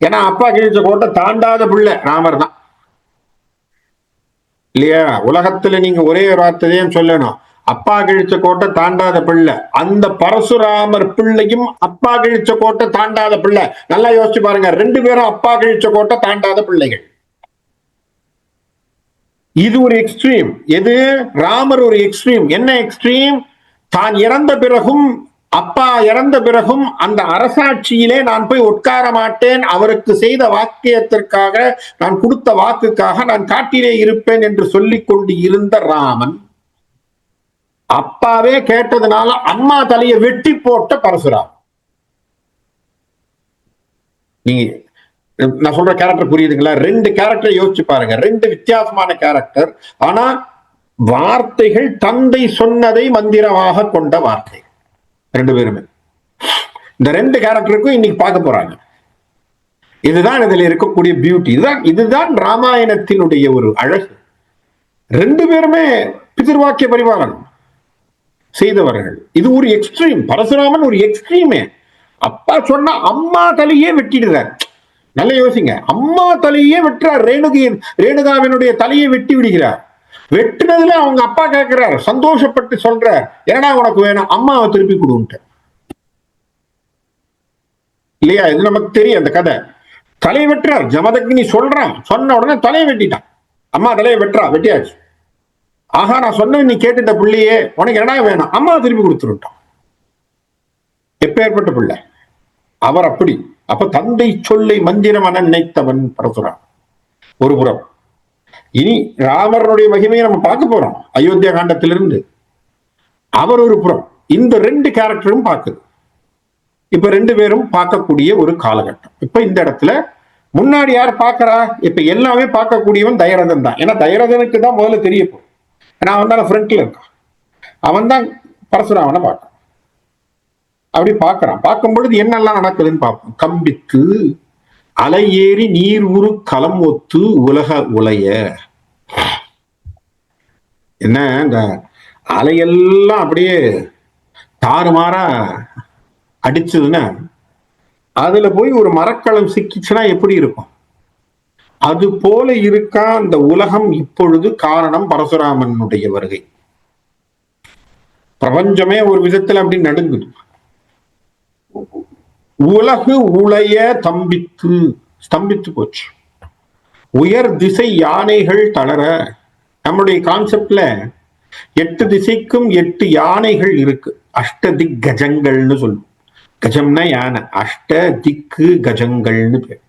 ஏன்னா அப்பா கிழிச்ச கோட்டை தாண்டாத பிள்ளை ராமர் தான் இல்லையா? உலகத்துல நீங்க ஒரே வார்த்தையும் சொல்லணும், அப்பா கிழிச்ச கோட்டை தாண்டாத பிள்ளை. அந்த பரசுராமர் பிள்ளையும் அப்பா கிழிச்ச கோட்டை தாண்டாத பிள்ளை. நல்லா யோசிச்சு பாருங்க, ரெண்டு பேரும் அப்பா கிழிச்ச கோட்டை தாண்டாத பிள்ளைகள். இது ஒரு எக்ஸ்ட்ரீம். எது? ராமர் ஒரு எக்ஸ்ட்ரீம். என்ன எக்ஸ்ட்ரீம்? தான் இறந்த பிறகும், அப்பா இறந்த பிறகும் அந்த அரசாட்சியிலே நான் போய் உட்கார மாட்டேன், அவருக்கு செய்த வாக்கியத்திற்காக, நான் கொடுத்த வாக்குக்காக நான் காட்டிலே இருப்பேன் என்று சொல்லிக் கொண்டு இருந்த ராமன், அப்பாவே கேட்டதுனால அம்மா தலையை வெட்டி போட்ட பரசுராம். நீங்க நான் சொல்ற கேரக்டர் புரியுதுங்களா? ரெண்டு கேரக்டர் யோசிச்சு பாருங்க, ரெண்டு வித்தியாசமான கேரக்டர். ஆனா வார்த்தைகள் தந்தை சொன்னதை மந்திரமாக கொண்ட வார்த்தை ரெண்டு பேருமே. இந்த ரெண்டு கேரக்டருக்கும் இன்னைக்கு பார்க்க போறாங்க. இதுதான் இதுல இருக்கக்கூடிய பியூட்டி. இதுதான் ராமாயணத்தினுடைய ஒரு அழகு. ரெண்டு பேருமே பிதிர்வாக்கிய பரிபாலனம் செய்தவர்கள். இது ஒரு எக்ஸ்ட்ரீம். பரசுராமன் ஒரு எக்ஸ்ட்ரீமே. அப்பா சொன்னா அம்மா தலையே வெட்டிடுறார். நல்ல யோசிங்க, அம்மா தலையே வெட்டுறார். ரேணுகாவினுடைய தலையை வெட்டி விடுகிறார். வெட்டினதுல அவங்க அப்பா கேட்கிறார், சந்தோஷப்பட்டு சொல்றார், ஏன்னா உனக்கு வேணும், அம்மாவை திருப்பி கொடுன்ட்டு. இல்லையா? இது நமக்கு தெரியும் அந்த கதை. தலையை வெட்டுறார். ஜமதக்னி சொல்றான், சொன்ன உடனே தலையை வெட்டிட்டான். அம்மா தலையை வெட்டுறா, வெட்டியாச்சு. ஆஹா, நான் சொன்ன நீ கேட்டுட்ட பிள்ளையே, உனக்கு என்ன வேணும், அம்மா திருப்பி கொடுத்துருட்டான். எப்பேற்பட்ட பிள்ளை அவர்! அப்படி அப்ப தந்தை சொல்லை மந்திரம் என நினைத்தவன் பரசுராம் ஒரு புறம். இனி ராமருடைய மகிமையை நம்ம பார்க்க போறோம் அயோத்தியா காண்டத்திலிருந்து. அவர் ஒரு புறம். இந்த ரெண்டு கேரக்டரும் பார்க்குது. இப்ப ரெண்டு பேரும் பார்க்கக்கூடிய ஒரு காலகட்டம். இப்ப இந்த இடத்துல முன்னாடி யார் பார்க்கறா? இப்ப எல்லாமே பார்க்கக்கூடியவன் தயரதன் தான். ஏன்னா தயரதனுக்கு தான் முதல்ல தெரிய போகும். ஏன்னா அவன் தான் ஃப்ரண்ட்ல இருக்கான். அவன் தான் பரசுராமனை பார்க்கான். அப்படி பார்க்கறான். பார்க்கும் பொழுது என்னெல்லாம் நடக்குதுன்னு பார்ப்போம். கம்பித்து அலை ஏறி நீர் உரு களம் ஒத்து உலக உலைய. என்ன, இந்த அலையெல்லாம் அப்படியே தாறுமாறா அடிச்சதுன்னா அதுல போய் ஒரு மரக்களம் சிக்கிச்சுன்னா எப்படி இருக்கும்? அது போல இருக்கா அந்த உலகம் இப்பொழுது. காரணம் பரசுராமனுடைய வருகை. பிரபஞ்சமே ஒரு விதத்துல அப்படி நடுங்குது. உலகு உளைய தம்பித்து, ஸ்தம்பித்து போச்சு. உயர் திசை யானைகள் தளர. நம்முடைய கான்செப்ட்ல 8 திசைக்கும் 8 யானைகள் இருக்கு. அஷ்ட திக் கஜங்கள்னு சொல்லுவோம். கஜம்னா யானை, அஷ்ட திக்கு கஜங்கள்னு பேர்.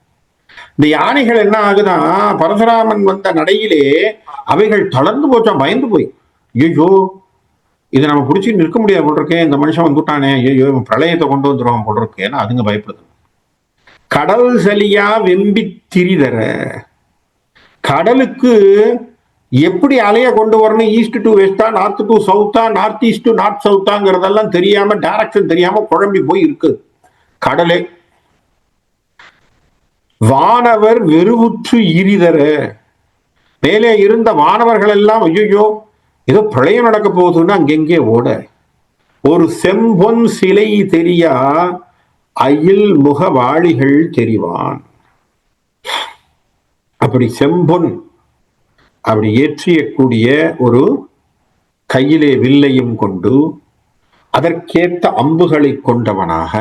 இந்த யானைகள் என்ன ஆகுதான், பரசுராமன் வந்த நடையிலே அவைகள் தளர்ந்து போச்சான், பயந்து போய். ஐயோ, இதை நம்ம பிடிச்சி நிற்க முடியாது போல் இருக்கேன், இந்த மனுஷன் வந்துட்டானே, ஐயோ பிரளயத்தை கொண்டு வந்துருவான் போல் இருக்கேன்னு அதுங்க பயப்படுது. கடல் சலியா வெம்பி திரிதர. கடலுக்கு எப்படி அலைய கொண்டு வரணும், ஈஸ்ட் டு வெஸ்டா, நார்த் டு சவுத்தா, நார்த் ஈஸ்ட் டு நார்த் சவுத்தாங்கிறதெல்லாம் தெரியாம, டைரக்ஷன் தெரியாம குழம்பி போய் இருக்கு கடலே. வானவர் வெறுவுற்று இரிதர. மேலே இருந்த வானவர்கள் எல்லாம் ஐயோ ஏதோ பிரளயம் நடக்க போகுதுன்னு அங்கெங்கே ஓட. ஒரு செம்பொன் சிலை தெரியா அயில் முக வாளிகள் தெரிவான். அப்படி செம்பொன் அப்படி ஏற்றியக்கூடிய ஒரு கையிலே வில்லையும் கொண்டு அதற்கேற்ற அம்புகளை கொண்டவனாக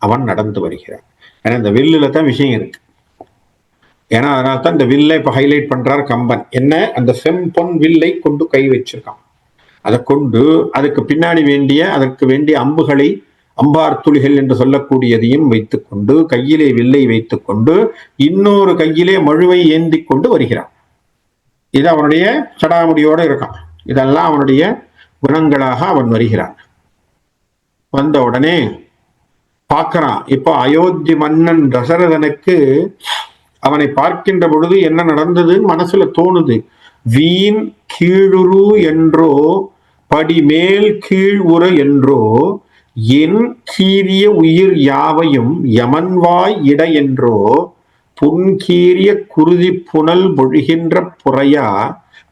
அவன் நடந்து வருகிறான். ஏன்னா இந்த வில்லுல தான் விஷயம் இருக்கு. ஏன்னா அதனால தான் இந்த வில்லை இப்ப ஹைலைட் பண்றார் கம்பன். என்ன, அந்த செம்பொன் வில்லை கொண்டு கை வச்சிருக்கான். அதை கொண்டு அதுக்கு பின்னாடி அதற்கு வேண்டிய அம்புகளை, அம்பார் துளிகள் என்று சொல்லக்கூடியதையும் வைத்துக்கொண்டு, கையிலே வில்லை வைத்துக்கொண்டு, இன்னொரு கையிலே மழுவை ஏந்தி கொண்டு வருகிறான். இது அவனுடைய சடாமுடியோட இருக்கான். இதெல்லாம் அவனுடைய குணங்களாக அவன் வருகிறான். வந்த உடனே பார்க்கிறான். இப்போ அயோத்தி மன்னன் தசரதனுக்கு அவனை பார்க்கின்ற பொழுது என்ன நடந்ததுன்னு மனசுல தோணுது. வீண் கீழுரு என்றோ, படிமேல் கீழ் உற என்றோ, என் கீரிய உயிர் யாவையும் யமன்வாய் இட என்றோ புன்கீரிய குருதி புனல் பொழிகின்ற புறையா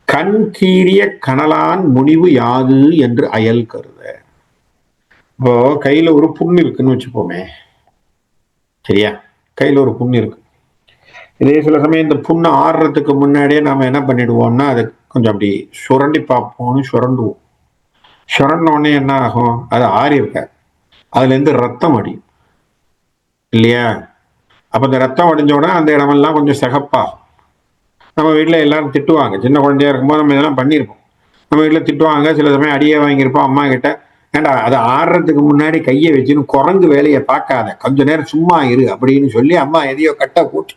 கண் கீரிய கனலான் முனிவு யாது என்று அயல் கருத. இப்போ கையில ஒரு புண் இருக்குன்னு வச்சுப்போமே, சரியா? கையில ஒரு புண் இருக்கு. இதே சில சமயம் இந்த புண்ணை ஆடுறதுக்கு முன்னாடியே நாம என்ன பண்ணிடுவோம்னா அதை கொஞ்சம் அப்படி சுரண்டி பார்ப்போம்னு சுரண்டுவோம். சுரண்ட உடனே என்ன ஆகும்? அது ஆறி இருக்க, அதுல இருந்து ரத்தம் அடியும் இல்லையா? அப்ப இந்த ரத்தம் அடிஞ்ச உடனே அந்த இடமெல்லாம் கொஞ்சம் சிகப்பாகும். நம்ம வீட்டில் எல்லாரும் திட்டுவாங்க. சின்ன குழந்தையா இருக்கும்போது நம்ம இதெல்லாம் பண்ணியிருப்போம். நம்ம வீட்டில் திட்டுவாங்க. சில சமயம் அடியே வாங்கியிருப்போம் அம்மா கிட்ட. ஏண்டா அதை ஆடுறதுக்கு முன்னாடி கையை வச்சுன்னு குரங்கு வேலையை பார்க்காத, கொஞ்ச நேரம் சும்மா இரு அப்படின்னு சொல்லி அம்மா எதையோ கட்ட போட்டு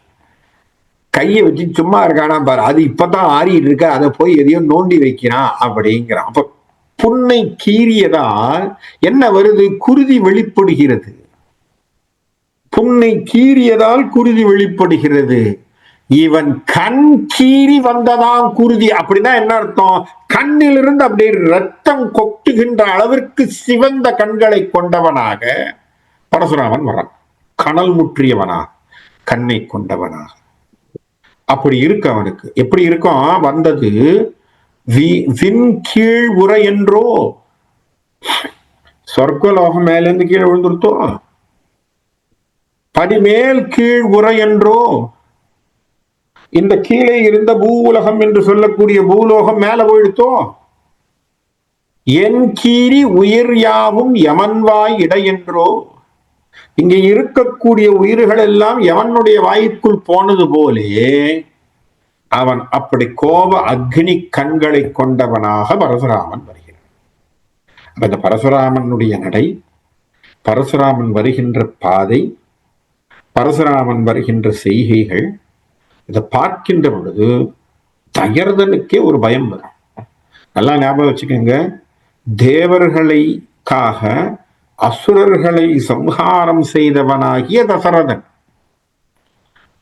கையை வச்சு சும்மா இருக்கானா பாரு, அது இப்பதான் ஆறிட்டு இருக்க, அதை போய் எதையோ நோண்டி வைக்கிறான் அப்படிங்கிறான். அப்ப புண்ணை கீறியதால் என்ன வருது? குருதி வெளிப்படுகிறது. புண்ணை கீறியதால் குருதி வெளிப்படுகிறது. இவன் கண் கீறி வந்ததாம் குருதி. அப்படின்னா என்ன அர்த்தம்? கண்ணிலிருந்து அப்படியே ரத்தம் கொட்டுகின்ற அளவிற்கு சிவந்த கண்களை கொண்டவனாக பரசுராமன் வரான். கனல் முற்றியவனாக, கண்ணை கொண்டவனாக. அப்படி இருக்கு அவனுக்கு. எப்படி இருக்கும்? வந்தது விண் கீழ் உர என்றோ, சொர்க்கலோகம் மேல இருந்து கீழே விழுந்துருத்தோ, படிமேல் கீழ் உர என்றோ, இந்த கீழே இருந்த பூ உலகம் என்று சொல்லக்கூடிய பூலோகம் மேல போயிடுத்தோ, என் கீரி உயிர் யாவும் யமன்வாய் இட என்றோ, இங்க இருக்கக்கூடிய உயிர்கள் எல்லாம் யமனுடைய வாய்க்குள் போனது போலே அவன் அப்படி கோப அக்னி கண்களை கொண்டவனாக பரசுராமன் வருகிறான். அந்த பரசுராமனுடைய நடை, பரசுராமன் வருகின்ற பாதை, பரசுராமன் வருகின்ற செய்கைகள், இதை பார்க்கின்ற பொழுது தயர்தனுக்கே ஒரு பயம் வரும். நல்லா ஞாபகம் வச்சுக்கோங்க, தேவர்களுக்காக அசுரர்களை சம்ஹாரம் செய்தவனாகிய தசரதன்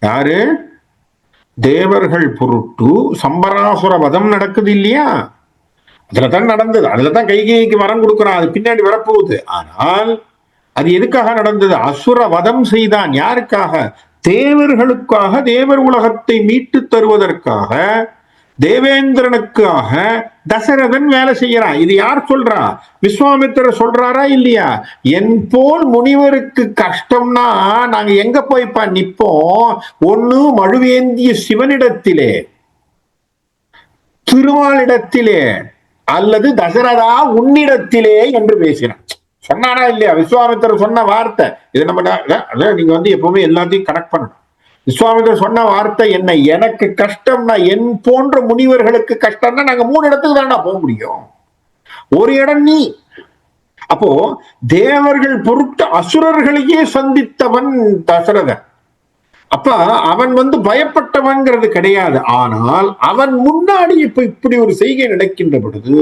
யாரு? தேவர்கள் பொருட்டு சம்பராசுர வதம் நடக்குது இல்லையா? அதுலதான் நடந்தது. அதுலதான் கைகேயிக்கு வரம் கொடுக்கிறான். அது பின்னாடி வரப்போகுது. ஆனால் அது எதுக்காக நடந்தது? அசுர வதம் செய்தான். யாருக்காக? தேவர்களுக்காக, தேவர் உலகத்தை மீட்டு தருவதற்காக, தேவேந்திரனுக்காக தசரதன் வேலை செய்யறான். இது யார் சொல்றா? விஸ்வாமித்திரர் சொல்றாரா இல்லையா? என் போல் முனிவருக்கு கஷ்டம்னா நாங்க எங்க போய்ப்பா நிப்போம்? ஒண்ணு மழுவேந்திய சிவனிடத்திலே, திருமாலிடத்திலே, அல்லது தசரதா உன்னிடத்திலே என்று பேசினான். சொன்னானா இல்லையா? விஸ்வாமித்திரர் சொன்ன வார்த்தை இது. நம்ம நீங்க எப்பவுமே எல்லாத்தையும் கனெக்ட் பண்ணணும். விஸ்வாமித்திரர் சொன்ன வார்த்தை என்ன? எனக்கு கஷ்டம்னா, என் போன்ற முனிவர்களுக்கு கஷ்டம்னா நாங்க 3 இடத்துக்கு தானே போக முடியும், ஒரு இடம் நீ. அப்போ தேவர்கள் பொருட்டு அசுரர்களையே சந்தித்தவன் தசரதன். அப்ப அவன் பயப்பட்டவன்கிறது கிடையாது. ஆனால் அவன் முன்னாடி இப்ப இப்படி ஒரு செய்கை நடக்கின்ற பொழுது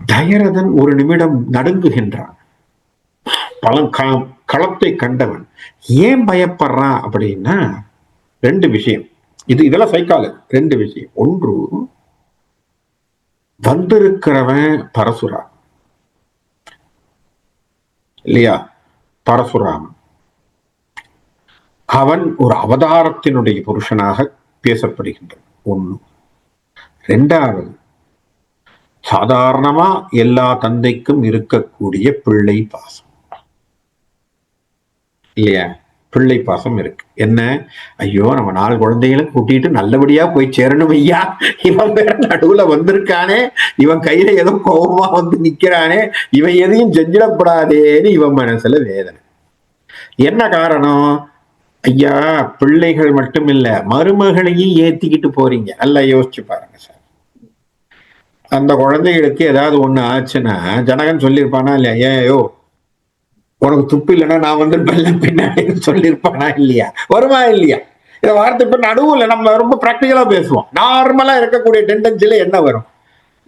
தயரதன் ஒரு நிமிடம் நடுங்குகின்றான். களத்தை கண்டவன் ஏன் பயப்படுறான் அப்படின்னா 2 விஷயம். இதெல்லாம் சைக்காலஜி. 2 விஷயம். ஒன்று, வந்திருக்கிறவன் பரசுராமன் இல்லையா? பரசுராமன் அவன் ஒரு அவதாரத்தினுடைய புருஷனாக பேசப்படுகின்றான். ஒண்ணு. 2வது, சாதாரணமா எல்லா தந்தைக்கும் இருக்கக்கூடிய பிள்ளை பாசம் இல்லையா? பிள்ளை பாசம் இருக்கு. என்ன? ஐயோ நம்ம 4 குழந்தைகளை கூட்டிட்டு நல்லபடியா போய் சேரணும் ஐயா, இவன் வேற நடுவுல வந்திருக்கானே, இவன் கையில ஏதோ கோபமா நிக்கிறானே, இவன் எதையும் செஞ்சிடப்படாதேன்னு இவன் மனசுல வேதனை. என்ன காரணம்? ஐயா, பிள்ளைகள் மட்டும் இல்ல, மருமகளையும் ஏத்திக்கிட்டு போறீங்க. நல்லா யோசிச்சு பாருங்க சார். அந்த குழந்தைகளுக்கு ஏதாவது ஒண்ணு ஆச்சுன்னா ஜனகன் சொல்லியிருப்பானா இல்லையா? ஏயோ உனக்கு துப்பு இல்லைன்னா நான் பின்னாடி சொல்லியிருப்பானா இல்லையா? வருமா இல்லையா? இதை வார்த்தை இப்ப நடுவில் நம்ம ரொம்ப பிராக்டிக்கலா பேசுவோம். நார்மலா இருக்கக்கூடிய டெண்டன்சில என்ன வரும்?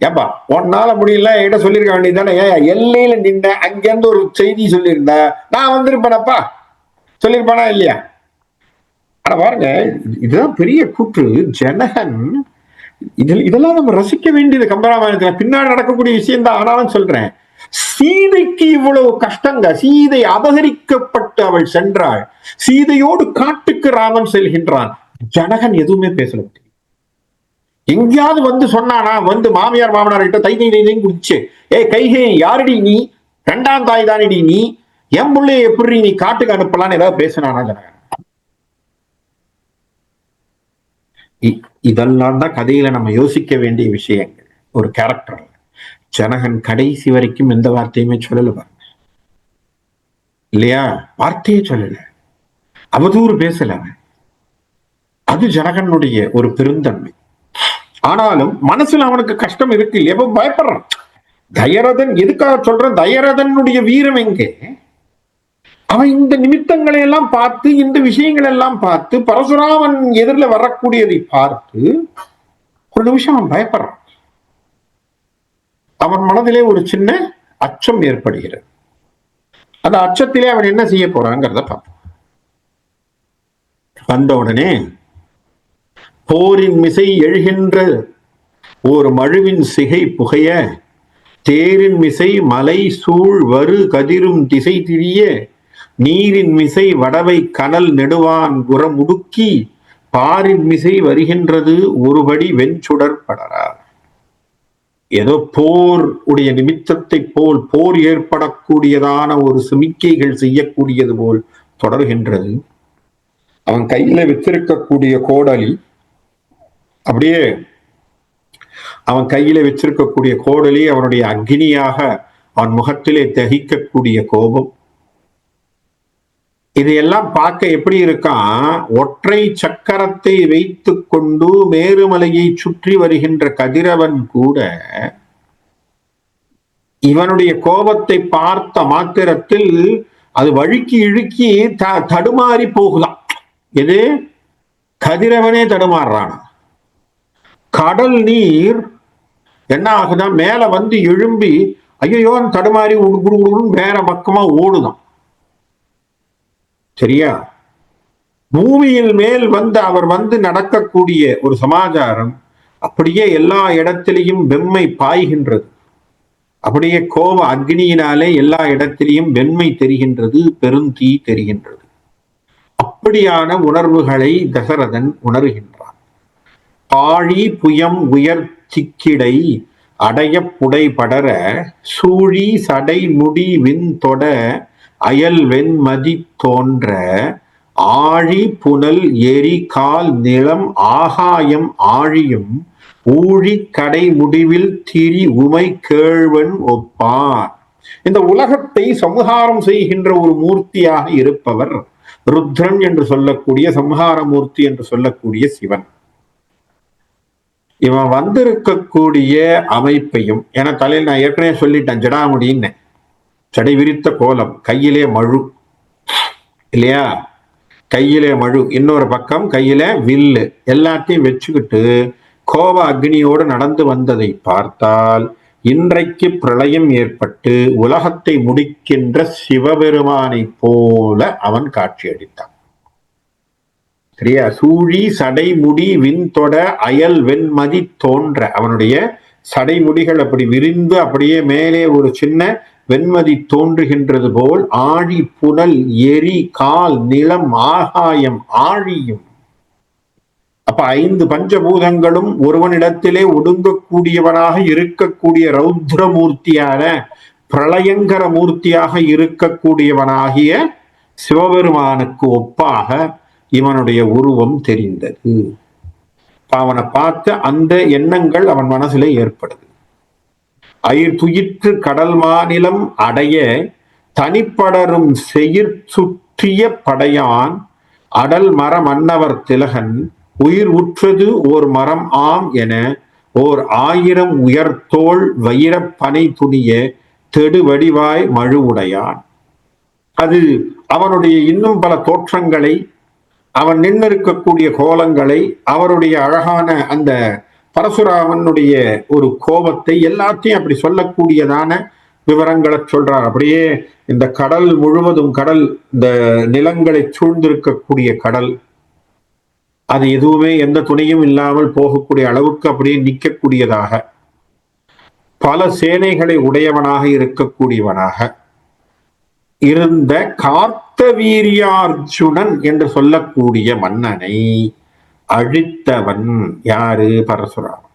ஏப்பா உன்னால முடியல என்கிட்ட சொல்லியிருக்க வேண்டியதானே, ஏன் எல்லையில நின்ன அங்கிருந்து ஒரு செய்தி சொல்லியிருந்த நான் வந்திருப்பேனப்பா, சொல்லியிருப்பானா இல்லையா? ஆனா பாருங்க, இதுதான் பெரிய கூற்று. ஜனகன் இதெல்லாம் நம்ம ரசிக்க வேண்டியது கம்பராமாயணத்துல பின்னாடி நடக்கக்கூடிய விஷயம் தான். ஆனாலும் சொல்றேன், சீதைக்கு இவ்வளவு கஷ்டங்க. சீதை அபகரிக்கப்பட்டு அவள் சென்றாள். சீதையோடு காட்டுக்கு ராமன் செல்கின்றான். ஜனகன் எதுவுமே பேசல. எங்கேயாவது வந்து சொன்னானா? வந்து மாமியார் மாமனார் கிட்ட தை குடிச்சு, கைகை யாரடி நீ, ரெண்டாம் தாய் தானடி நீ, என் பிள்ளைய எப்படி நீ காட்டுக்கு அனுப்பலான்னு ஏதாவது பேசினானா ஜனகன்? இதெல்லாம் தான் கதையில நம்ம யோசிக்க வேண்டிய விஷயங்கள். ஒரு கேரக்டர் ஜனகன் கடைசி வரைக்கும் எந்த வார்த்தையுமே சொல்லல பாருங்க, இல்லையா? வார்த்தையே சொல்லல, அவதூறு பேசல. அது ஜனகனுடைய ஒரு பெருந்தன்மை. ஆனாலும் மனசுல அவனுக்கு கஷ்டம் இருக்கு, எப்ப பயப்படுறான். தயரதன் எதுக்காக சொல்றான்? தயரதனுடைய வீரம் எங்கே? அவன் இந்த நிமித்தங்களை எல்லாம் பார்த்து, இந்த விஷயங்கள் எல்லாம் பார்த்து, பரசுராமன் எதிரில் வரக்கூடியதை பார்த்து ஒரு நிமிஷம் அவன் பயப்படுறான். அவன் மனதிலே ஒரு சின்ன அச்சம் ஏற்படுகிறது. அந்த அச்சத்திலே அவன் என்ன செய்ய போறாங்கிறத பார்ப்போம். வந்த உடனே போரின் மிசை எழுகின்ற ஒரு மழுவின் சிகை புகைய, தேரின் மிசை மலை சூழ் வரு கதிரும் திசை திரிய, நீரின் மிசை வடவை கனல் நெடுவான் உரமுடுக்கி, பாரின் மிசை வருகின்றது ஒருபடி வெண்சுடர் படரா. ஏதோ போர் உடைய நிமித்தத்தை போல், போர் ஏற்படக்கூடியதான ஒரு சமிக்கைகள் செய்யக்கூடியது போல் தொடர்கின்றது. அவன் கையில வச்சிருக்கக்கூடிய கோடலி, அப்படியே அவன் கையில வச்சிருக்கக்கூடிய கோடலி அவனுடைய அக்னியாக அவன் முகத்திலே தகிக்கக்கூடிய கோபம், இதையெல்லாம் பார்க்க எப்படி இருக்கான்? ஒற்றை சக்கரத்தை வைத்து கொண்டு மேருமலையை சுற்றி வருகின்ற கதிரவன் கூட இவனுடைய கோபத்தை பார்த்த மாத்திரத்தில் அது வழுக்கி இழுக்கி தடுமாறி போகுதான். எது? கதிரவனே தடுமாறுறான். கடல் நீர் என்ன ஆகுதான்? மேல வந்து எழும்பி ஐயோ தடுமாறி வேற பக்கமா ஓடுதான். சரியா? பூமியில் மேல் வந்து அவர் வந்து நடக்கக்கூடிய ஒரு சமாச்சாரம் அப்படியே எல்லா இடத்திலையும் வெம்மை பாய்கின்றது. அப்படியே கோப அக்னியினாலே எல்லா இடத்திலையும் வெண்மை தெரிகின்றது, பெருந்தீ தெரிகின்றது. அப்படியான உணர்வுகளை தசரதன் உணர்கின்றான். பாழி புயம் உயர் சிக்கிடை அடைய புடை படர, சூழி சடை முடி விண் தொட அயல் வெண்மதி தோன்ற, ஆழி புனல் எரி கால் நிலம் ஆகாயம் ஆழியும், ஊழி கடை முடிவில் திரி உமை கேழ்வன் ஒப்பார். இந்த உலகத்தை சம்ஹாரம் செய்கின்ற ஒரு மூர்த்தியாக இருப்பவர் ருத்ரன் என்று சொல்லக்கூடிய, சம்ஹார மூர்த்தி என்று சொல்லக்கூடிய சிவன். இவன் வந்திருக்கக்கூடிய அமைப்பையும் என தலையில் நான் ஏற்கனவே சொல்லிட்டேன், ஜடாமுடின்னு, சடை விரித்த கோலம், கையிலே மழு, இல்லையா? கையிலே மழு, இன்னொரு பக்கம் கையில வில்லு, எல்லாத்தையும் வச்சுக்கிட்டு கோப அக்னியோடு நடந்து வந்ததை பார்த்தால் இன்றைக்கு பிரளயம் ஏற்பட்டு உலகத்தை முடிக்கின்ற சிவபெருமானை போல அவன் காட்சியளித்தான். சரியா? சூழி சடைமுடி விண்தொட அயல் வெண்மதி தோன்ற, அவனுடைய சடைமுடிகள் அப்படி விரிந்து அப்படியே மேலே ஒரு சின்ன வெண்மதி தோன்றுகின்றது போல், ஆழி புனல் எரி கால் நிலம் ஆகாயம் ஆழியும். அப்ப 5 பஞ்சபூதங்களும் ஒருவனிடத்திலே ஒடுங்கக்கூடியவனாக இருக்கக்கூடிய ரௌத்ரமூர்த்தியான, பிரளயங்கர மூர்த்தியாக இருக்கக்கூடியவனாகிய சிவபெருமானுக்கு ஒப்பாக இவனுடைய உருவம் தெரிந்தது. அவனை பார்த்த அந்த எண்ணங்கள் அவன் மனசுல ஏற்படுது. துயிற்று கடல் மாநிலம் அடைய தனிப்படரும் செயிர் சுற்றிய படையான், அடல் மர மன்னவர் திலகன் உயிர் உற்றது ஓர் மரம் ஆம் என, ஓர் 1000 உயர்த்தோள் வைரப் பனை துணிய தெடுவடிவாய் மழுவுடையான். அது அவனுடைய இன்னும் பல தோற்றங்களை, அவன் நின்றிருக்கக்கூடிய கோலங்களை, அவருடைய அழகான அந்த பரசுராமனுடைய ஒரு கோபத்தை எல்லாத்தையும் அப்படி சொல்லக்கூடியதான விவரங்களை சொல்றார். அப்படியே இந்த கடல் முழுவதும், கடல் இந்த நிலங்களை சூழ்ந்திருக்கக்கூடிய கடல், அது எதுவுமே எந்த துணையும் இல்லாமல் போகக்கூடிய அளவுக்கு அப்படியே நிற்கக்கூடியதாக, பல சேனைகளை உடையவனாக இருக்கக்கூடியவனாக இருந்த கார்த்தவீரியார்ஜுனன் என்று சொல்லக்கூடிய மன்னனை அழித்தவன் யாரு? பரசுராமன்.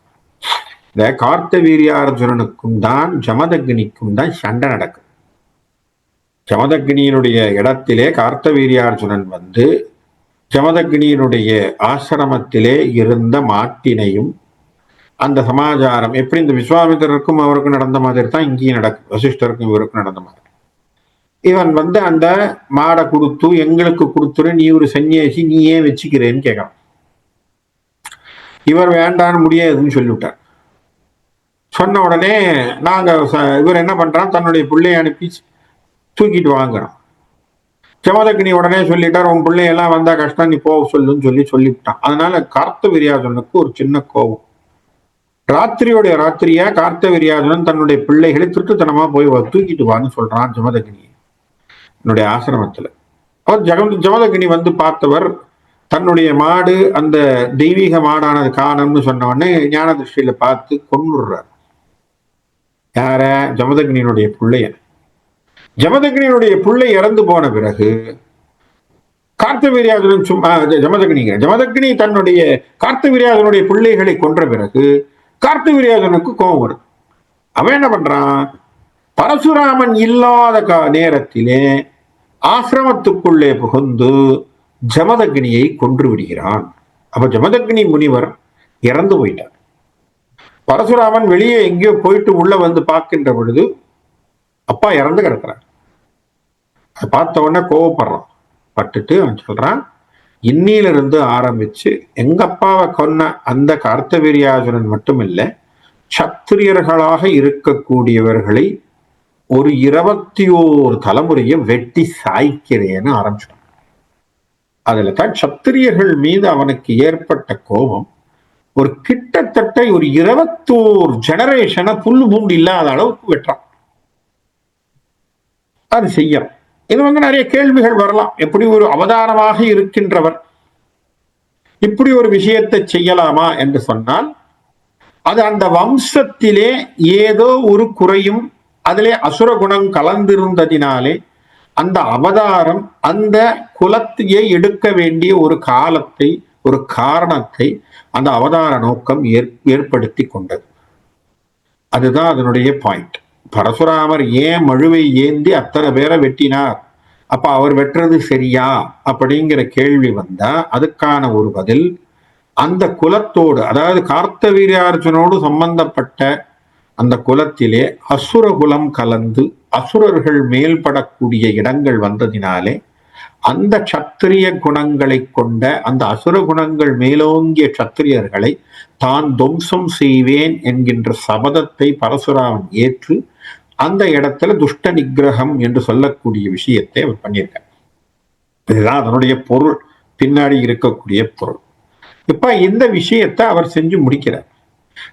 இந்த கார்த்தவீரியார்ஜுனனுக்கும் தான் ஜமதக்னிக்கும் தான் சண்டை நடக்கும். ஜமதக்னியினுடைய இடத்திலே கார்த்தவீரியார்ஜுனன் வந்து ஜமதக்னியினுடைய ஆசிரமத்திலே இருந்த மாட்டினையும் அந்த சமாச்சாரம் எப்படி இந்த விஸ்வாமித்திரருக்கும் அவருக்கும் நடந்த மாதிரி தான் இங்கேயும் நடக்கும், வசிஷ்டருக்கும் இவருக்கும் நடந்த மாதிரி. இவன் வந்து அந்த மாடை கொடுத்து எங்களுக்கு கொடுத்துரு, நீ ஒரு சன்னியாசி, நீ ஏன் வச்சுக்கிறேன்னு கேட்கறான். இவர் வேண்டான்னு முடியாதுன்னு சொல்லிவிட்டார். சொன்ன உடனே இவர் என்ன பண்றான், தன்னுடைய பிள்ளையை அனுப்பி தூக்கிட்டு வாங்குறான். ஜமதக்னி உடனே சொல்லிட்டார், உன் பிள்ளையெல்லாம் வந்தா கஷ்டம், நீ போக சொல்லுன்னு சொல்லிவிட்டான். அதனால கார்த்தவீரியார்ஜுனனுக்கு ஒரு சின்ன கோபம். ராத்திரியா கார்த்தவீரியார்ஜுனன் தன்னுடைய பிள்ளைகளை திருட்டுத்தனமா போய் தூக்கிட்டு வான்னு சொல்றான் ஜமதக்னி என்னுடைய ஆசிரமத்துல. அவர் ஜமதக்னி வந்து பார்த்தவர் தன்னுடைய மாடு அந்த தெய்வீக மாடானது காணம்னு சொன்ன உடனே ஞான திருஷ்டியில பார்த்து கொன்னுடுறார். யார? ஜமதக்னியினுடைய பிள்ளைய. ஜமதக்னியினுடைய பிள்ளை இறந்து போன பிறகு கார்த்தவீரியார்ஜுனன் ஜமதக்னி தன்னுடைய கார்த்தவீரியார்ஜுனுடைய பிள்ளைகளை கொன்ற பிறகு கார்த்தவீரியார்ஜுனுக்கு கோபம் வருது. அவன் என்ன பண்றான், பரசுராமன் இல்லாத நேரத்திலே ஆசிரமத்துக்குள்ளே புகுந்து ஜமதக்னியை கொன்று விடுகிறான். அப்ப ஜமதக்னி முனிவர் இறந்து போயிட்டார். பரசுராமன் வெளியே எங்கேயோ போயிட்டு உள்ள வந்து பார்க்கின்ற பொழுது அப்பா இறந்து கிடக்கிறார். அதை பார்த்த உடனே கோவப்படுறான். பட்டுட்டு அவன் சொல்றான், இன்னிலிருந்து ஆரம்பிச்சு எங்க அப்பாவை கொன்ன அந்த கார்த்தவீரியார்ஜுனன் மட்டும் இல்லை, சத்திரியர்களாக இருக்கக்கூடியவர்களை ஒரு 21 தலைமுறையை வெட்டி சாய்க்கிறேன்னு ஆரம்பிச்சிட்டான். அதுல தான் சத்திரியர்கள் மீது அவனுக்கு ஏற்பட்ட கோபம் ஒரு கிட்டத்தட்ட ஒரு 21 ஜெனரேஷனை புல்லு பூண்டு இல்லாத அளவுக்கு வெட்டுறான். அது செய்யலாம். இது வந்து நிறைய கேள்விகள் வரலாம். எப்படி ஒரு அவதாரமாக இருக்கின்றவர் இப்படி ஒரு விஷயத்தை செய்யலாமா என்று சொன்னால், அது அந்த வம்சத்திலே ஏதோ ஒரு குறையும் அதிலே அசுர குணம் கலந்திருந்ததினாலே அந்த அவதாரம் அந்த குலத்தையே எடுக்க வேண்டிய ஒரு காலத்தை, ஒரு காரணத்தை அந்த அவதார நோக்கம் ஏற்படுத்தி கொண்டது. அதுதான் அதனுடைய பாயிண்ட். பரசுராமர் ஏன் மழுவை ஏந்தி அத்தனை பேரை வெட்டினார், அப்ப அவர் வெட்டுறது சரியா அப்படிங்கிற கேள்வி வந்தா அதுக்கான ஒரு பதில் அந்த குலத்தோடு, அதாவது கார்த்தவீரியார்ஜுனோடு சம்பந்தப்பட்ட அந்த குலத்திலே அசுர குலம் கலந்து அசுரர்கள் மேல்படக்கூடிய இடங்கள் வந்ததினாலே அந்த சத்திரிய குணங்களை கொண்ட அந்த அசுர குணங்கள் மேலோங்கிய சத்திரியர்களை தான் துவம்சம் செய்வேன் என்கின்ற சபதத்தை பரசுராமன் ஏற்று அந்த இடத்துல துஷ்ட நிகிரகம் என்று சொல்லக்கூடிய விஷயத்தை அவர் பண்ணியிருக்கார். இதுதான் அதனுடைய பொருள், பின்னாடி இருக்கக்கூடிய பொருள். இப்ப இந்த விஷயத்தை அவர் செஞ்சு முடிக்கிறார்.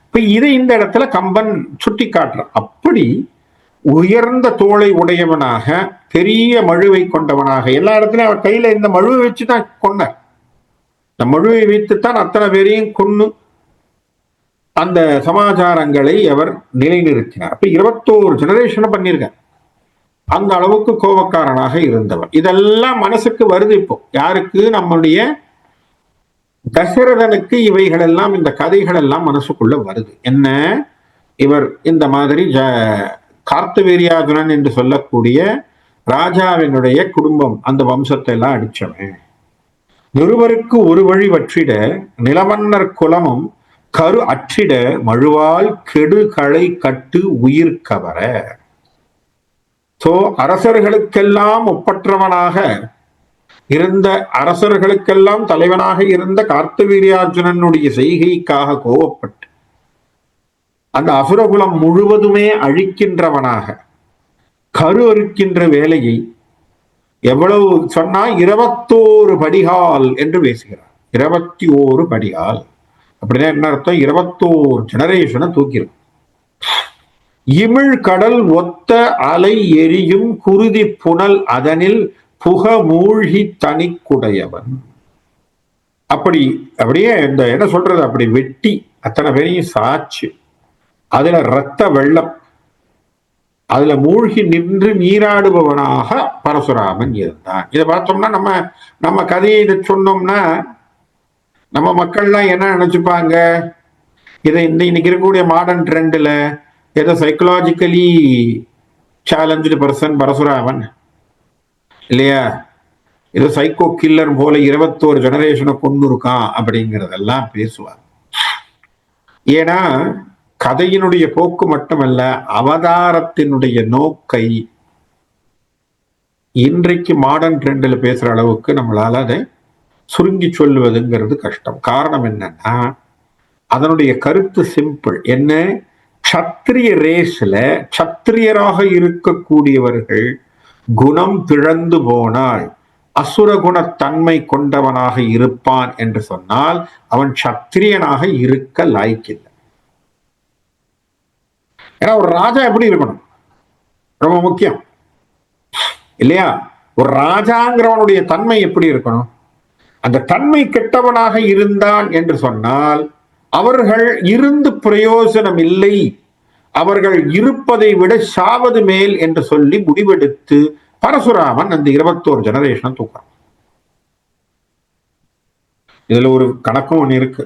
இப்ப இதை இந்த இடத்துல கம்பன் சுட்டி காட்டுறான். அப்படி உயர்ந்த தோளை உடையவனாக, பெரிய மழுவை கொண்டவனாக, எல்லா இடத்துலயும் அவர் கையில இந்த மழுவை வச்சுதான் கொண்டார். இந்த மழுவை வைத்துத்தான் அத்தனை பேரையும் கொன்னு அந்த சமாச்சாரங்களை அவர் நிலைநிறுத்தினார். அப்ப 21 ஜெனரேஷனை பண்ணியிருக்கார். அந்த அளவுக்கு கோபக்காரனாக இருந்தவர். இதெல்லாம் மனசுக்கு வருது இப்போ. யாருக்கு? நம்முடைய தசரதனுக்கு இவைகள் எல்லாம், இந்த கதைகள் எல்லாம் மனசுக்குள்ள வருது. என்ன, இவர் இந்த மாதிரி கார்த்தவீரியார்ஜுனன் என்று சொல்லக்கூடிய ராஜாவினுடைய குடும்பம், அந்த வம்சத்தை எல்லாம் அடிச்சவன். நிருபருக்கு ஒரு வழி வற்றிட நிலமன்னர் குலமும் கரு அற்றிட மழுவால் கெடுகளை கட்டு உயிர் கவர. சோ அரசர்களுக்கெல்லாம் ஒப்பற்றவனாக இருந்த, அரசர்களுக்கெல்லாம் தலைவனாக இருந்த கார்த்தவீரியார்ஜுனனுடைய செய்கைக்காக கோபப்பட்டு அந்த அசுரகுலம் முழுவதுமே அழிக்கின்றவனாக கரு அறுக்கின்ற வேலையை எவ்வளவு சொன்னா 21 படிகால் என்று பேசுகிறார். 21 படிகால் அப்படின்னா என்ன அர்த்தம்? 21 ஜெனரேஷனை தூக்கிடும். இமிழ் கடல் ஒத்த அலை எரியும் குருதி புனல் அதனில் புக மூழ்கி தனிக்குடையவன். அப்படியே இந்த என்ன சொல்றது, அப்படி வெட்டி அத்தனை பேரையும் சாச்சு அதுல இரத்த வெள்ளம், அதுல மூழ்கி நின்று நீராடுபவனாக பரசுராமன் இருந்தான். இதை பார்த்தோம்னா நம்ம நம்ம கதையை இதை சொன்னோம்னா நம்ம மக்கள்லாம் என்ன நினைச்சுப்பாங்க, இதை இன்னைக்கு இருக்கக்கூடிய மாடர்ன் ட்ரெண்ட்ல ஏதோ சைக்கலாஜிக்கலி சேலஞ்சு பர்சன் பரசுராமன் இல்லையா, ஏதோ சைக்கோ கில்லர் போல 21 ஜெனரேஷனை கொண்டு இருக்கான் அப்படிங்கிறதெல்லாம் பேசுவாங்க. ஏன்னா கதையினுடைய போக்கு மட்டுமல்ல, அவதாரத்தினுடைய நோக்கை இன்றைக்கு மாடர்ன் ட்ரெண்டில் பேசுற அளவுக்கு நம்மளால அதை சுருங்கி சொல்லுவதுங்கிறது கஷ்டம். காரணம் என்னன்னா, அதனுடைய கருத்து சிம்பிள். என்ன, சத்திரிய ரேஸ்ல சத்திரியராக இருக்கக்கூடியவர்கள் குணம் பிழந்து போனால் அசுரகுணத்தன்மை கொண்டவனாக இருப்பான் என்று சொன்னால் அவன் சத்திரியனாக இருக்க லாய்க்கில்லை. ஏன்னா ஒரு ராஜா எப்படி இருக்கணும் ரொம்ப முக்கியம் இல்லையா? ஒரு ராஜாங்கிறவனுடைய தன்மை எப்படி இருக்கணும்? அந்த தன்மை கெட்டவனாக இருந்தான் என்று சொன்னால் அவர்கள் இருந்து பிரயோஜனம் இல்லை, அவர்கள் இருப்பதை விட சாவது மேல் என்று சொல்லி முடிவெடுத்து பரசுராமன் அந்த 21 ஜெனரேஷன் தூக்குறான். இதுல ஒரு கணக்கும் ஒண்ணு இருக்கு.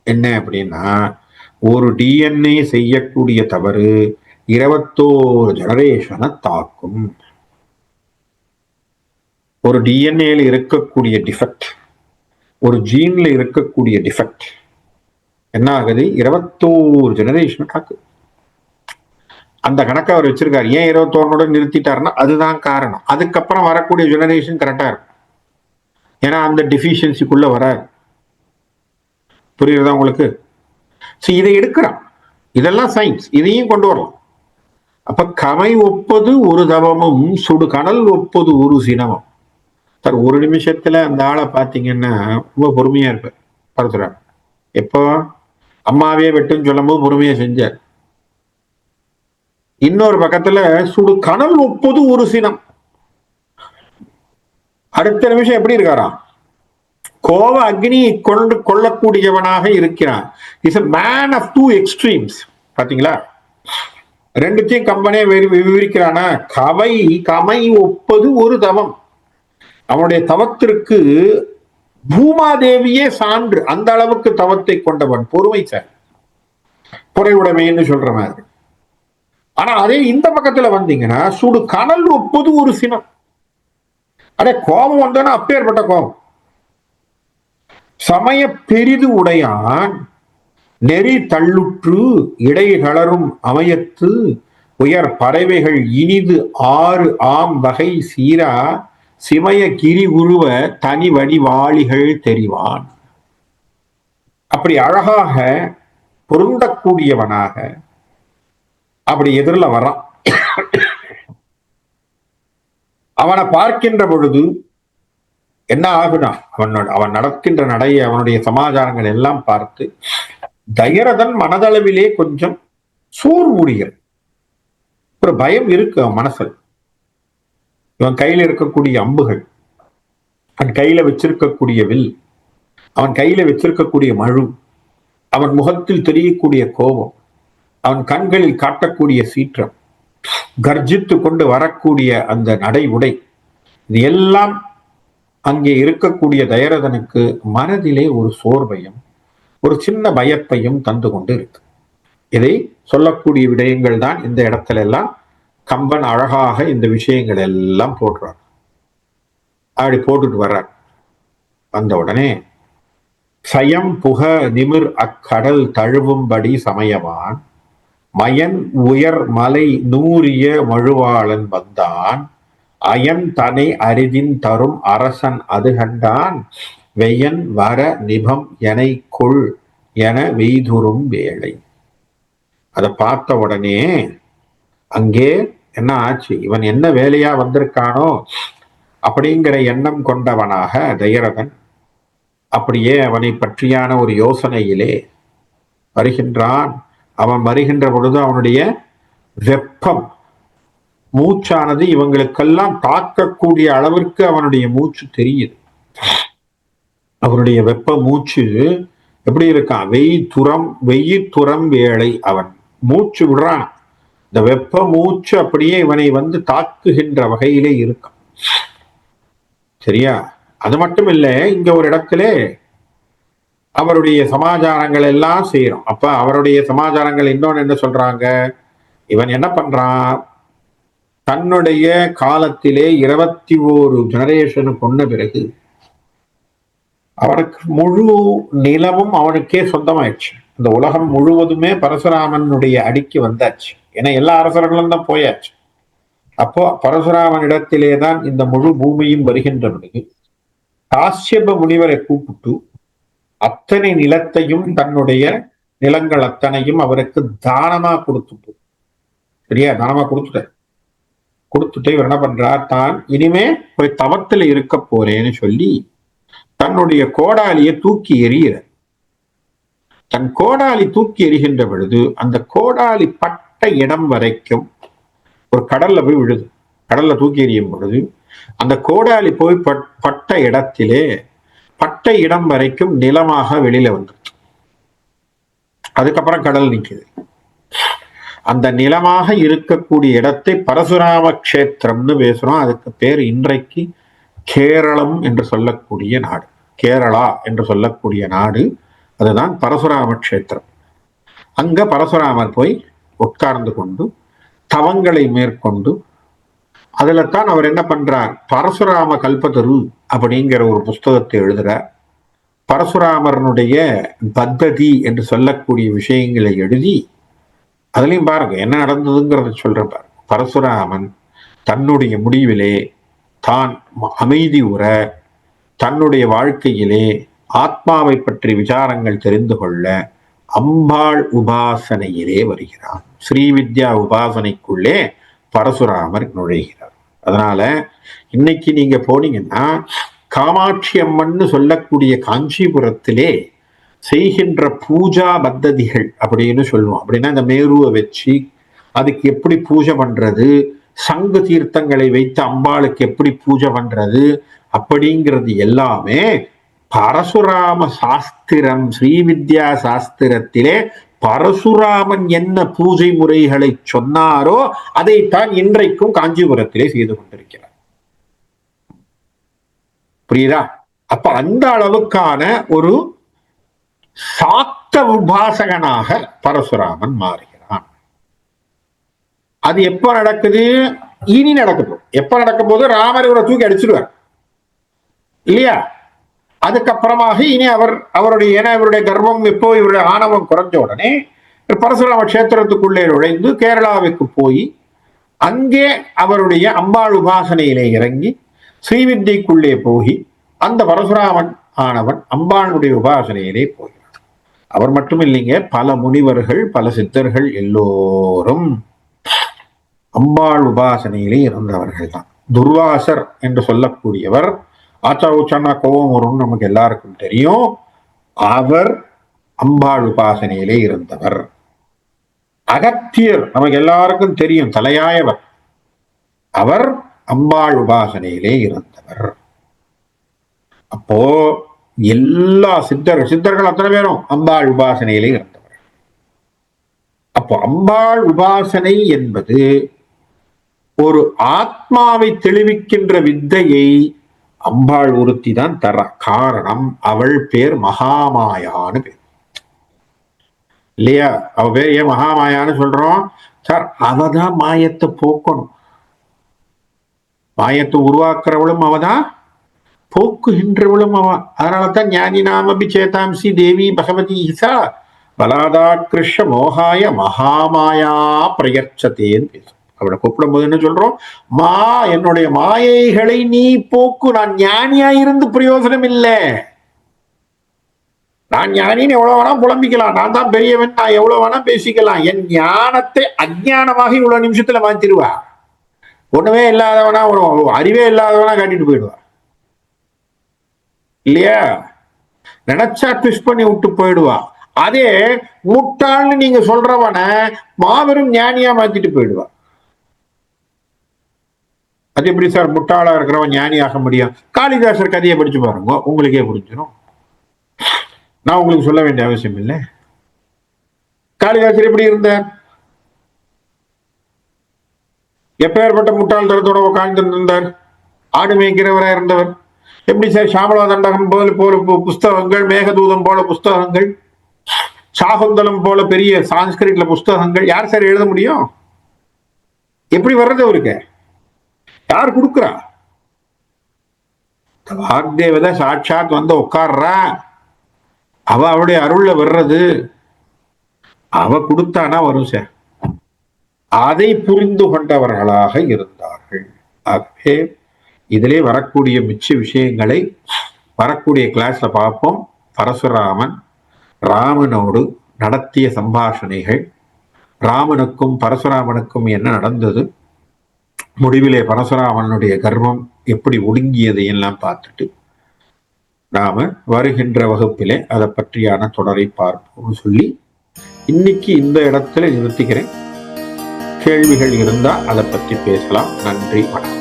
என்ன அப்படின்னா, ஒரு டிஎன்ஏ செய்யக்கூடிய தவறு 21 ஜெனரேஷனை தாக்கும். ஒரு டிஎன்ஏல இருக்கக்கூடிய டிஃபெக்ட், ஒரு ஜீன்ல இருக்கக்கூடிய டிஃபெக்ட் என்ன ஆகுது, 21 ஜெனரேஷன் தாக்கு. அந்த கணக்கை அவர் வச்சிருக்காரு. ஏன் 21 நிறுத்திட்டாருன்னா அதுதான் காரணம். அதுக்கப்புறம் வரக்கூடிய ஜெனரேஷன் கரெக்டா இருக்கும். ஏன்னா அந்த டிஃபிஷியன்சிக்குள்ள வராது. புரியுறதா உங்களுக்கு? இதை எடுக்கிறான். இதெல்லாம் சயின்ஸ், இதையும் கொண்டு வரலாம். அப்ப கமை ஒப்பது ஒரு தவமும் சுடு கனல் ஒப்பது ஒரு சினமும். சார் ஒரு நிமிஷத்துல அந்த ஆளை பாத்தீங்கன்னா ரொம்ப பொறுமையா இருப்பார் பரசுராமன். எப்போ அம்மாவே வெட்டுன்னு சொல்லும் போது பொறுமையா செஞ்சார். இன்னொரு பக்கத்துல சுடு கனல் ஒப்பது ஒரு சினம். அடுத்த நிமிஷம் எப்படி இருக்காராம், கோப அக்னியை கொண்டு கொள்ளக்கூடியவனாக இருக்கிறான். Is a man of two extremes. பாத்தீங்களா, ரெண்டுத்தையும் கம்பனே விவரிக்கிறானா. கமை ஒப்பது ஒரு தவம். அவனுடைய தவத்திற்கு பூமாதேவியே சான்று. அந்த அளவுக்கு தவத்தை கொண்டவன், பொறுமை சார், பொறையுடைமைன்னு சொல்ற மாதிரி. ஆனா அதே இந்த பக்கத்துல வந்தீங்கன்னா சுடு கனல் ஒப்பது ஒரு சினம். அதே கோபம் வந்தோன்னா அப்பேற்பட்ட கோபம். சமய பெரிது உடையான் நெறி தள்ளுற்று இடைகளரும் அமையத்து உயர் பறவைகள் இனிது ஆறு ஆம் வகை சீரா சிமய கிரி உருவ தனி வடிவாளிகள் தெரிவான். அப்படி அழகாக பொருந்தக்கூடியவனாக அப்படி எதிரில் வரான். அவனை பார்க்கின்ற பொழுது என்ன ஆகுனா, அவன் நடக்கின்ற நடைய, அவனுடைய சமாச்சாரங்கள் எல்லாம் பார்த்து தயரதன் மனதளவிலே கொஞ்சம் சோர்வுடையல், ஒரு பயம் இருக்கு அவன் மனசில். இவன் கையில இருக்கக்கூடிய அம்புகள், அவன் கையில வச்சிருக்கக்கூடிய வில், அவன் கையில வச்சிருக்கக்கூடிய மழு, அவன் முகத்தில் தெரியக்கூடிய கோபம், அவன் கண்களில் காட்டக்கூடிய சீற்றம், கர்ஜித்து கொண்டு வரக்கூடிய அந்த நடை உடை, இது எல்லாம் அங்கே இருக்கக்கூடிய தயரதனுக்கு மனதிலே ஒரு சோர்வையும் ஒரு சின்ன பயத்தையும் தந்து கொண்டு இருக்கு. இதை சொல்லக்கூடிய விடயங்கள் தான் இந்த இடத்துல எல்லாம் கம்பன் அழகாக இந்த விஷயங்கள் எல்லாம் போடுறார். அப்படி போட்டுட்டு வர்றார். வந்த உடனே சயம் புக நிமிர் அக்கடல் தழுவும்படி சமயவான் மயன் உயர் மலை நூறிய மழுவாளன் வந்தான் அயன் தனை அரிதின் தரும் அரசன் அது கண்டான் வெயன் வர நிபம் எனை கொள் என வெய்துறும் வேளை. அதை பார்த்த உடனே அங்கே என்ன ஆச்சு, இவன் என்ன வேலையா வந்திருக்கானோ அப்படிங்கிற எண்ணம் கொண்டவனாக தயரதன் அப்படியே அவனை பற்றியான ஒரு யோசனையிலே வருகின்றான். அவன் வருகின்ற பொழுது அவனுடைய வெப்பம் மூச்சானது இவங்களுக்கெல்லாம் தாக்கக்கூடிய அளவிற்கு அவனுடைய மூச்சு தெரியுது. அவனுடைய வெப்ப மூச்சு எப்படி இருக்கான், வெய்துறம் வேளை. அவன் மூச்சு விடுறான். இந்த வெப்ப மூச்சு அப்படியே இவனை வந்து தாக்குகின்ற வகையிலே இருக்கும். சரியா? அது மட்டும் இல்ல, இங்க ஒரு இடத்துல அவருடைய சமாச்சாரங்கள் எல்லாம் செய்யறோம். அப்ப அவருடைய சமாச்சாரங்கள் இன்னொன்னு என்ன சொல்றாங்க, இவன் என்ன பண்றான், தன்னுடைய காலத்திலே 21 ஜெனரேஷன் கொண்ட பிறகு அவனுக்கு முழு நிலமும் அவனுக்கே சொந்தமாயிடுச்சு. இந்த உலகம் முழுவதுமே பரசுராமனுடைய அடிக்கு வந்தாச்சு. ஏன்னா எல்லா அரசர்களும் தான் போயாச்சு. அப்போ பரசுராமன் இடத்திலே தான் இந்த முழு பூமியும் வருகின்ற பொழுது காசியப முனிவரை கூப்பிட்டு அத்தனை நிலத்தையும் தன்னுடைய நிலங்கள் அத்தனையும் அவருக்கு தானமா கொடுத்துட்டு, சரியா, தானமா கொடுத்துட்டு இவர் என்ன பண்றார், தான் இனிமே போய் தவத்துல இருக்க போறேன்னு சொல்லி தன்னுடைய கோடாலியை தூக்கி எறிகிற. தன் கோடாலி தூக்கி எறிகின்ற பொழுது அந்த கோடாலி பட்ட இடம் வரைக்கும் ஒரு கடல்ல போய் விழுது. கடல்ல தூக்கி எறியும் பொழுது அந்த கோடாலி போய் பட்ட இடத்திலே பட்ட இடம் வரைக்கும் நிலமாக வெளியில வந்துருச்சு. அதுக்கப்புறம் கடல் நிற்குது. அந்த நிலமாக இருக்கக்கூடிய இடத்தை பரசுராம கஷேத்திரம்னு பேசுறோம். அதுக்கு பேர் இன்றைக்கு கேரளம் என்று சொல்லக்கூடிய நாடு. கேரளா என்று சொல்லக்கூடிய நாடு, அதுதான் பரசுராம கஷேத்திரம். அங்க பரசுராமர் போய் உட்கார்ந்து கொண்டு தவங்களை மேற்கொண்டு, அதுல தான் அவர் என்ன பண்றார், பரசுராம கல்பதரு அப்படிங்கிற ஒரு புஸ்தகத்தை எழுதுறார். பரசுராமரனுடைய பத்ததி என்று சொல்லக்கூடிய விஷயங்களை எழுதி, அதுலயும் பாருங்க என்ன நடந்ததுங்கிறத சொல்ற பாரு. பரசுராமன் தன்னுடைய முடிவிலே தான் அமைதி உற, தன்னுடைய வாழ்க்கையிலே ஆத்மாவை பற்றி விசாரங்கள் தெரிந்து கொள்ள அம்பாள் உபாசனையிலே வருகிறான். ஸ்ரீவித்யா உபாசனைக்குள்ளே பரசுராமர் நுழைகிறார். அதனால இன்னைக்கு நீங்க போனீங்கன்னா காமாட்சி அம்மன்னு சொல்லக்கூடிய காஞ்சிபுரத்திலே செய்கின்ற பூஜா பத்ததிகள் அப்படின்னு சொல்லுவோம். அப்படின்னா இந்த மேருவை வச்சு அதுக்கு எப்படி பூஜை பண்றது, சங்கு தீர்த்தங்களை வைத்து அம்பாளுக்கு எப்படி பூஜை பண்றது அப்படிங்கிறது எல்லாமே பரசுராம சாஸ்திரம், ஸ்ரீவித்யா சாஸ்திரத்திலே பரசுராமன் என்ன பூஜை முறைகளை சொன்னாரோ அதைத்தான் இன்றைக்கும் காஞ்சிபுரத்திலே செய்து கொண்டிருக்கிறார். புரியுதா? அப்ப அந்த அளவுக்கான ஒரு சாக்த உபாசகனாக பரசுராமன் மாறுகிறான். அது எப்ப நடக்குது, இனி நடக்குது. எப்ப நடக்கும் போது ராமர் இவரை தூக்கி அடிச்சிடுவார் இல்லையா? அதுக்கப்புறமாக இனி அவருடைய ஏன்னா இவருடைய கர்வம் எப்போ, இவருடைய ஆணவம் குறைஞ்ச உடனே பரசுராம கஷேத்திரத்துக்குள்ளே நுழைந்து கேரளாவுக்கு போய் அங்கே அவருடைய அம்பாள் உபாசனையிலே இறங்கி ஸ்ரீவித்திக்குள்ளே போய் அந்த பரசுராமன் ஆனவன் அம்பாளுடைய உபாசனையிலே போகிறார். அவர் மட்டும் இல்லைங்க, பல முனிவர்கள் பல சித்தர்கள் எல்லோரும் அம்பாள் உபாசனையிலே இருந்தவர்கள் தான். துர்வாசர் என்று சொல்லக்கூடியவர், ஆச்சா உச்சானா கோபம் வரும்னு நமக்கு எல்லாருக்கும் தெரியும், அவர் அம்பாள் உபாசனையிலே இருந்தவர். அகத்தியர் நமக்கு எல்லாருக்கும் தெரியும், தலையாயவர், அவர் அம்பாள் உபாசனையிலே இருந்தவர். அப்போ எல்லா சித்தர்கள் அத்தனை பேரும் அம்பாள் உபாசனையிலே இருந்தவர். அப்போ அம்பாள் உபாசனை என்பது ஒரு ஆத்மாவை தெளிவிக்கின்ற வித்தையை அம்பாள் ஒருத்தி தான் தர. காரணம், அவள் பேர் மகாமாயான்னு பேர் இல்லையா? அவ பேர் ஏன் மகாமாயான்னு சொல்றோம் சார்? அவதான் மாயத்தை போக்கணும். மாயத்தை உருவாக்குறவளும் அவதான், போக்குகின்றவளும் அவ. அதனாலதான் ஞானி நாமபி சேதாம்சி தேவி பகவதி ஹிசா பலாதாகிருஷ மோகாய மகாமாயா பிரயர்ச்சத்தேன்னு பேசும். அவளை கூப்பிடும் போது என்ன சொல்றோம், மா என்னுடைய மாயைகளை நீ போக்கு. நான் ஞானியா இருந்து பிரயோஜனம் இல்லை. நான் ஞானின்னு எவ்வளவு வேணா புலம்பிக்கலாம், நான் தான் பெரியவன், நான் எவ்வளவு வேணா பேசிக்கலாம். என் ஞானத்தை அஜ்ஞானமாக இவ்வளவு நிமிஷத்துல மாத்திருவா. ஒண்ணுமே இல்லாதவனா, அறிவே இல்லாதவனா காட்டிட்டு போயிடுவா இல்லையா? நினைச்சா ட்விஸ்ட் பண்ணி விட்டு போயிடுவா. அதே முட்டாள்னு நீங்க சொல்றவன மாபெரும் ஞானியா மாத்திட்டு போயிடுவா. அது எப்படி சார் முட்டாளா இருக்கிறவன் ஞானி ஆக முடியும்? காளிதாசர் கதையை படிச்சு பாருங்க, உங்களுக்கே புரிஞ்சிடும். நான் உங்களுக்கு சொல்ல வேண்டிய அவசியம் இல்லை. காளிதாசர் எப்படி இருந்தார்? எப்பேற்பட்ட முட்டாள்தனத்தோட உட்கார்ந்து இருந்தார். ஆடு மேய்க்கிறவராக இருந்தவர். எப்படி சார் சாமளா தண்டகம் போல புஸ்தகங்கள், மேகதூதம் போல புஸ்தகங்கள், சாகுந்தலம் போல பெரிய சான்ஸ்கிரிட்ல புஸ்தகங்கள் யார் சார் எழுத முடியும்? எப்படி வர்றது அவருக்கு? யார் கொடுக்குறா? வாக்தேவதை சாட்சாத் வந்து உட்கார்றா. அவ அவளுடைய அருள்ல வர்றது. அவ கொடுத்தானா வரும் சார். அதை புரிந்து கொண்டவர்களாக இருந்தார்கள். ஆகவே இதிலே வரக்கூடிய மிச்ச விஷயங்களை வரக்கூடிய கிளாஸ்ல பார்ப்போம். பரசுராமன் ராமனோடு நடத்திய சம்பாஷணைகள், ராமனுக்கும் பரசுராமனுக்கும் என்ன நடந்தது, முடிவிலே பரசுராமனுடைய கர்வம் எப்படி ஒடுங்கியது எல்லாம் பார்த்துட்டு நாம வருகின்ற வகுப்பிலே அதை பற்றியான தொடரை பார்ப்போம் சொல்லி இன்னைக்கு இந்த இடத்துல நிறுத்திக்கிறேன். கேள்விகள் இருந்தால் அதை பற்றி பேசலாம். நன்றி, வணக்கம்.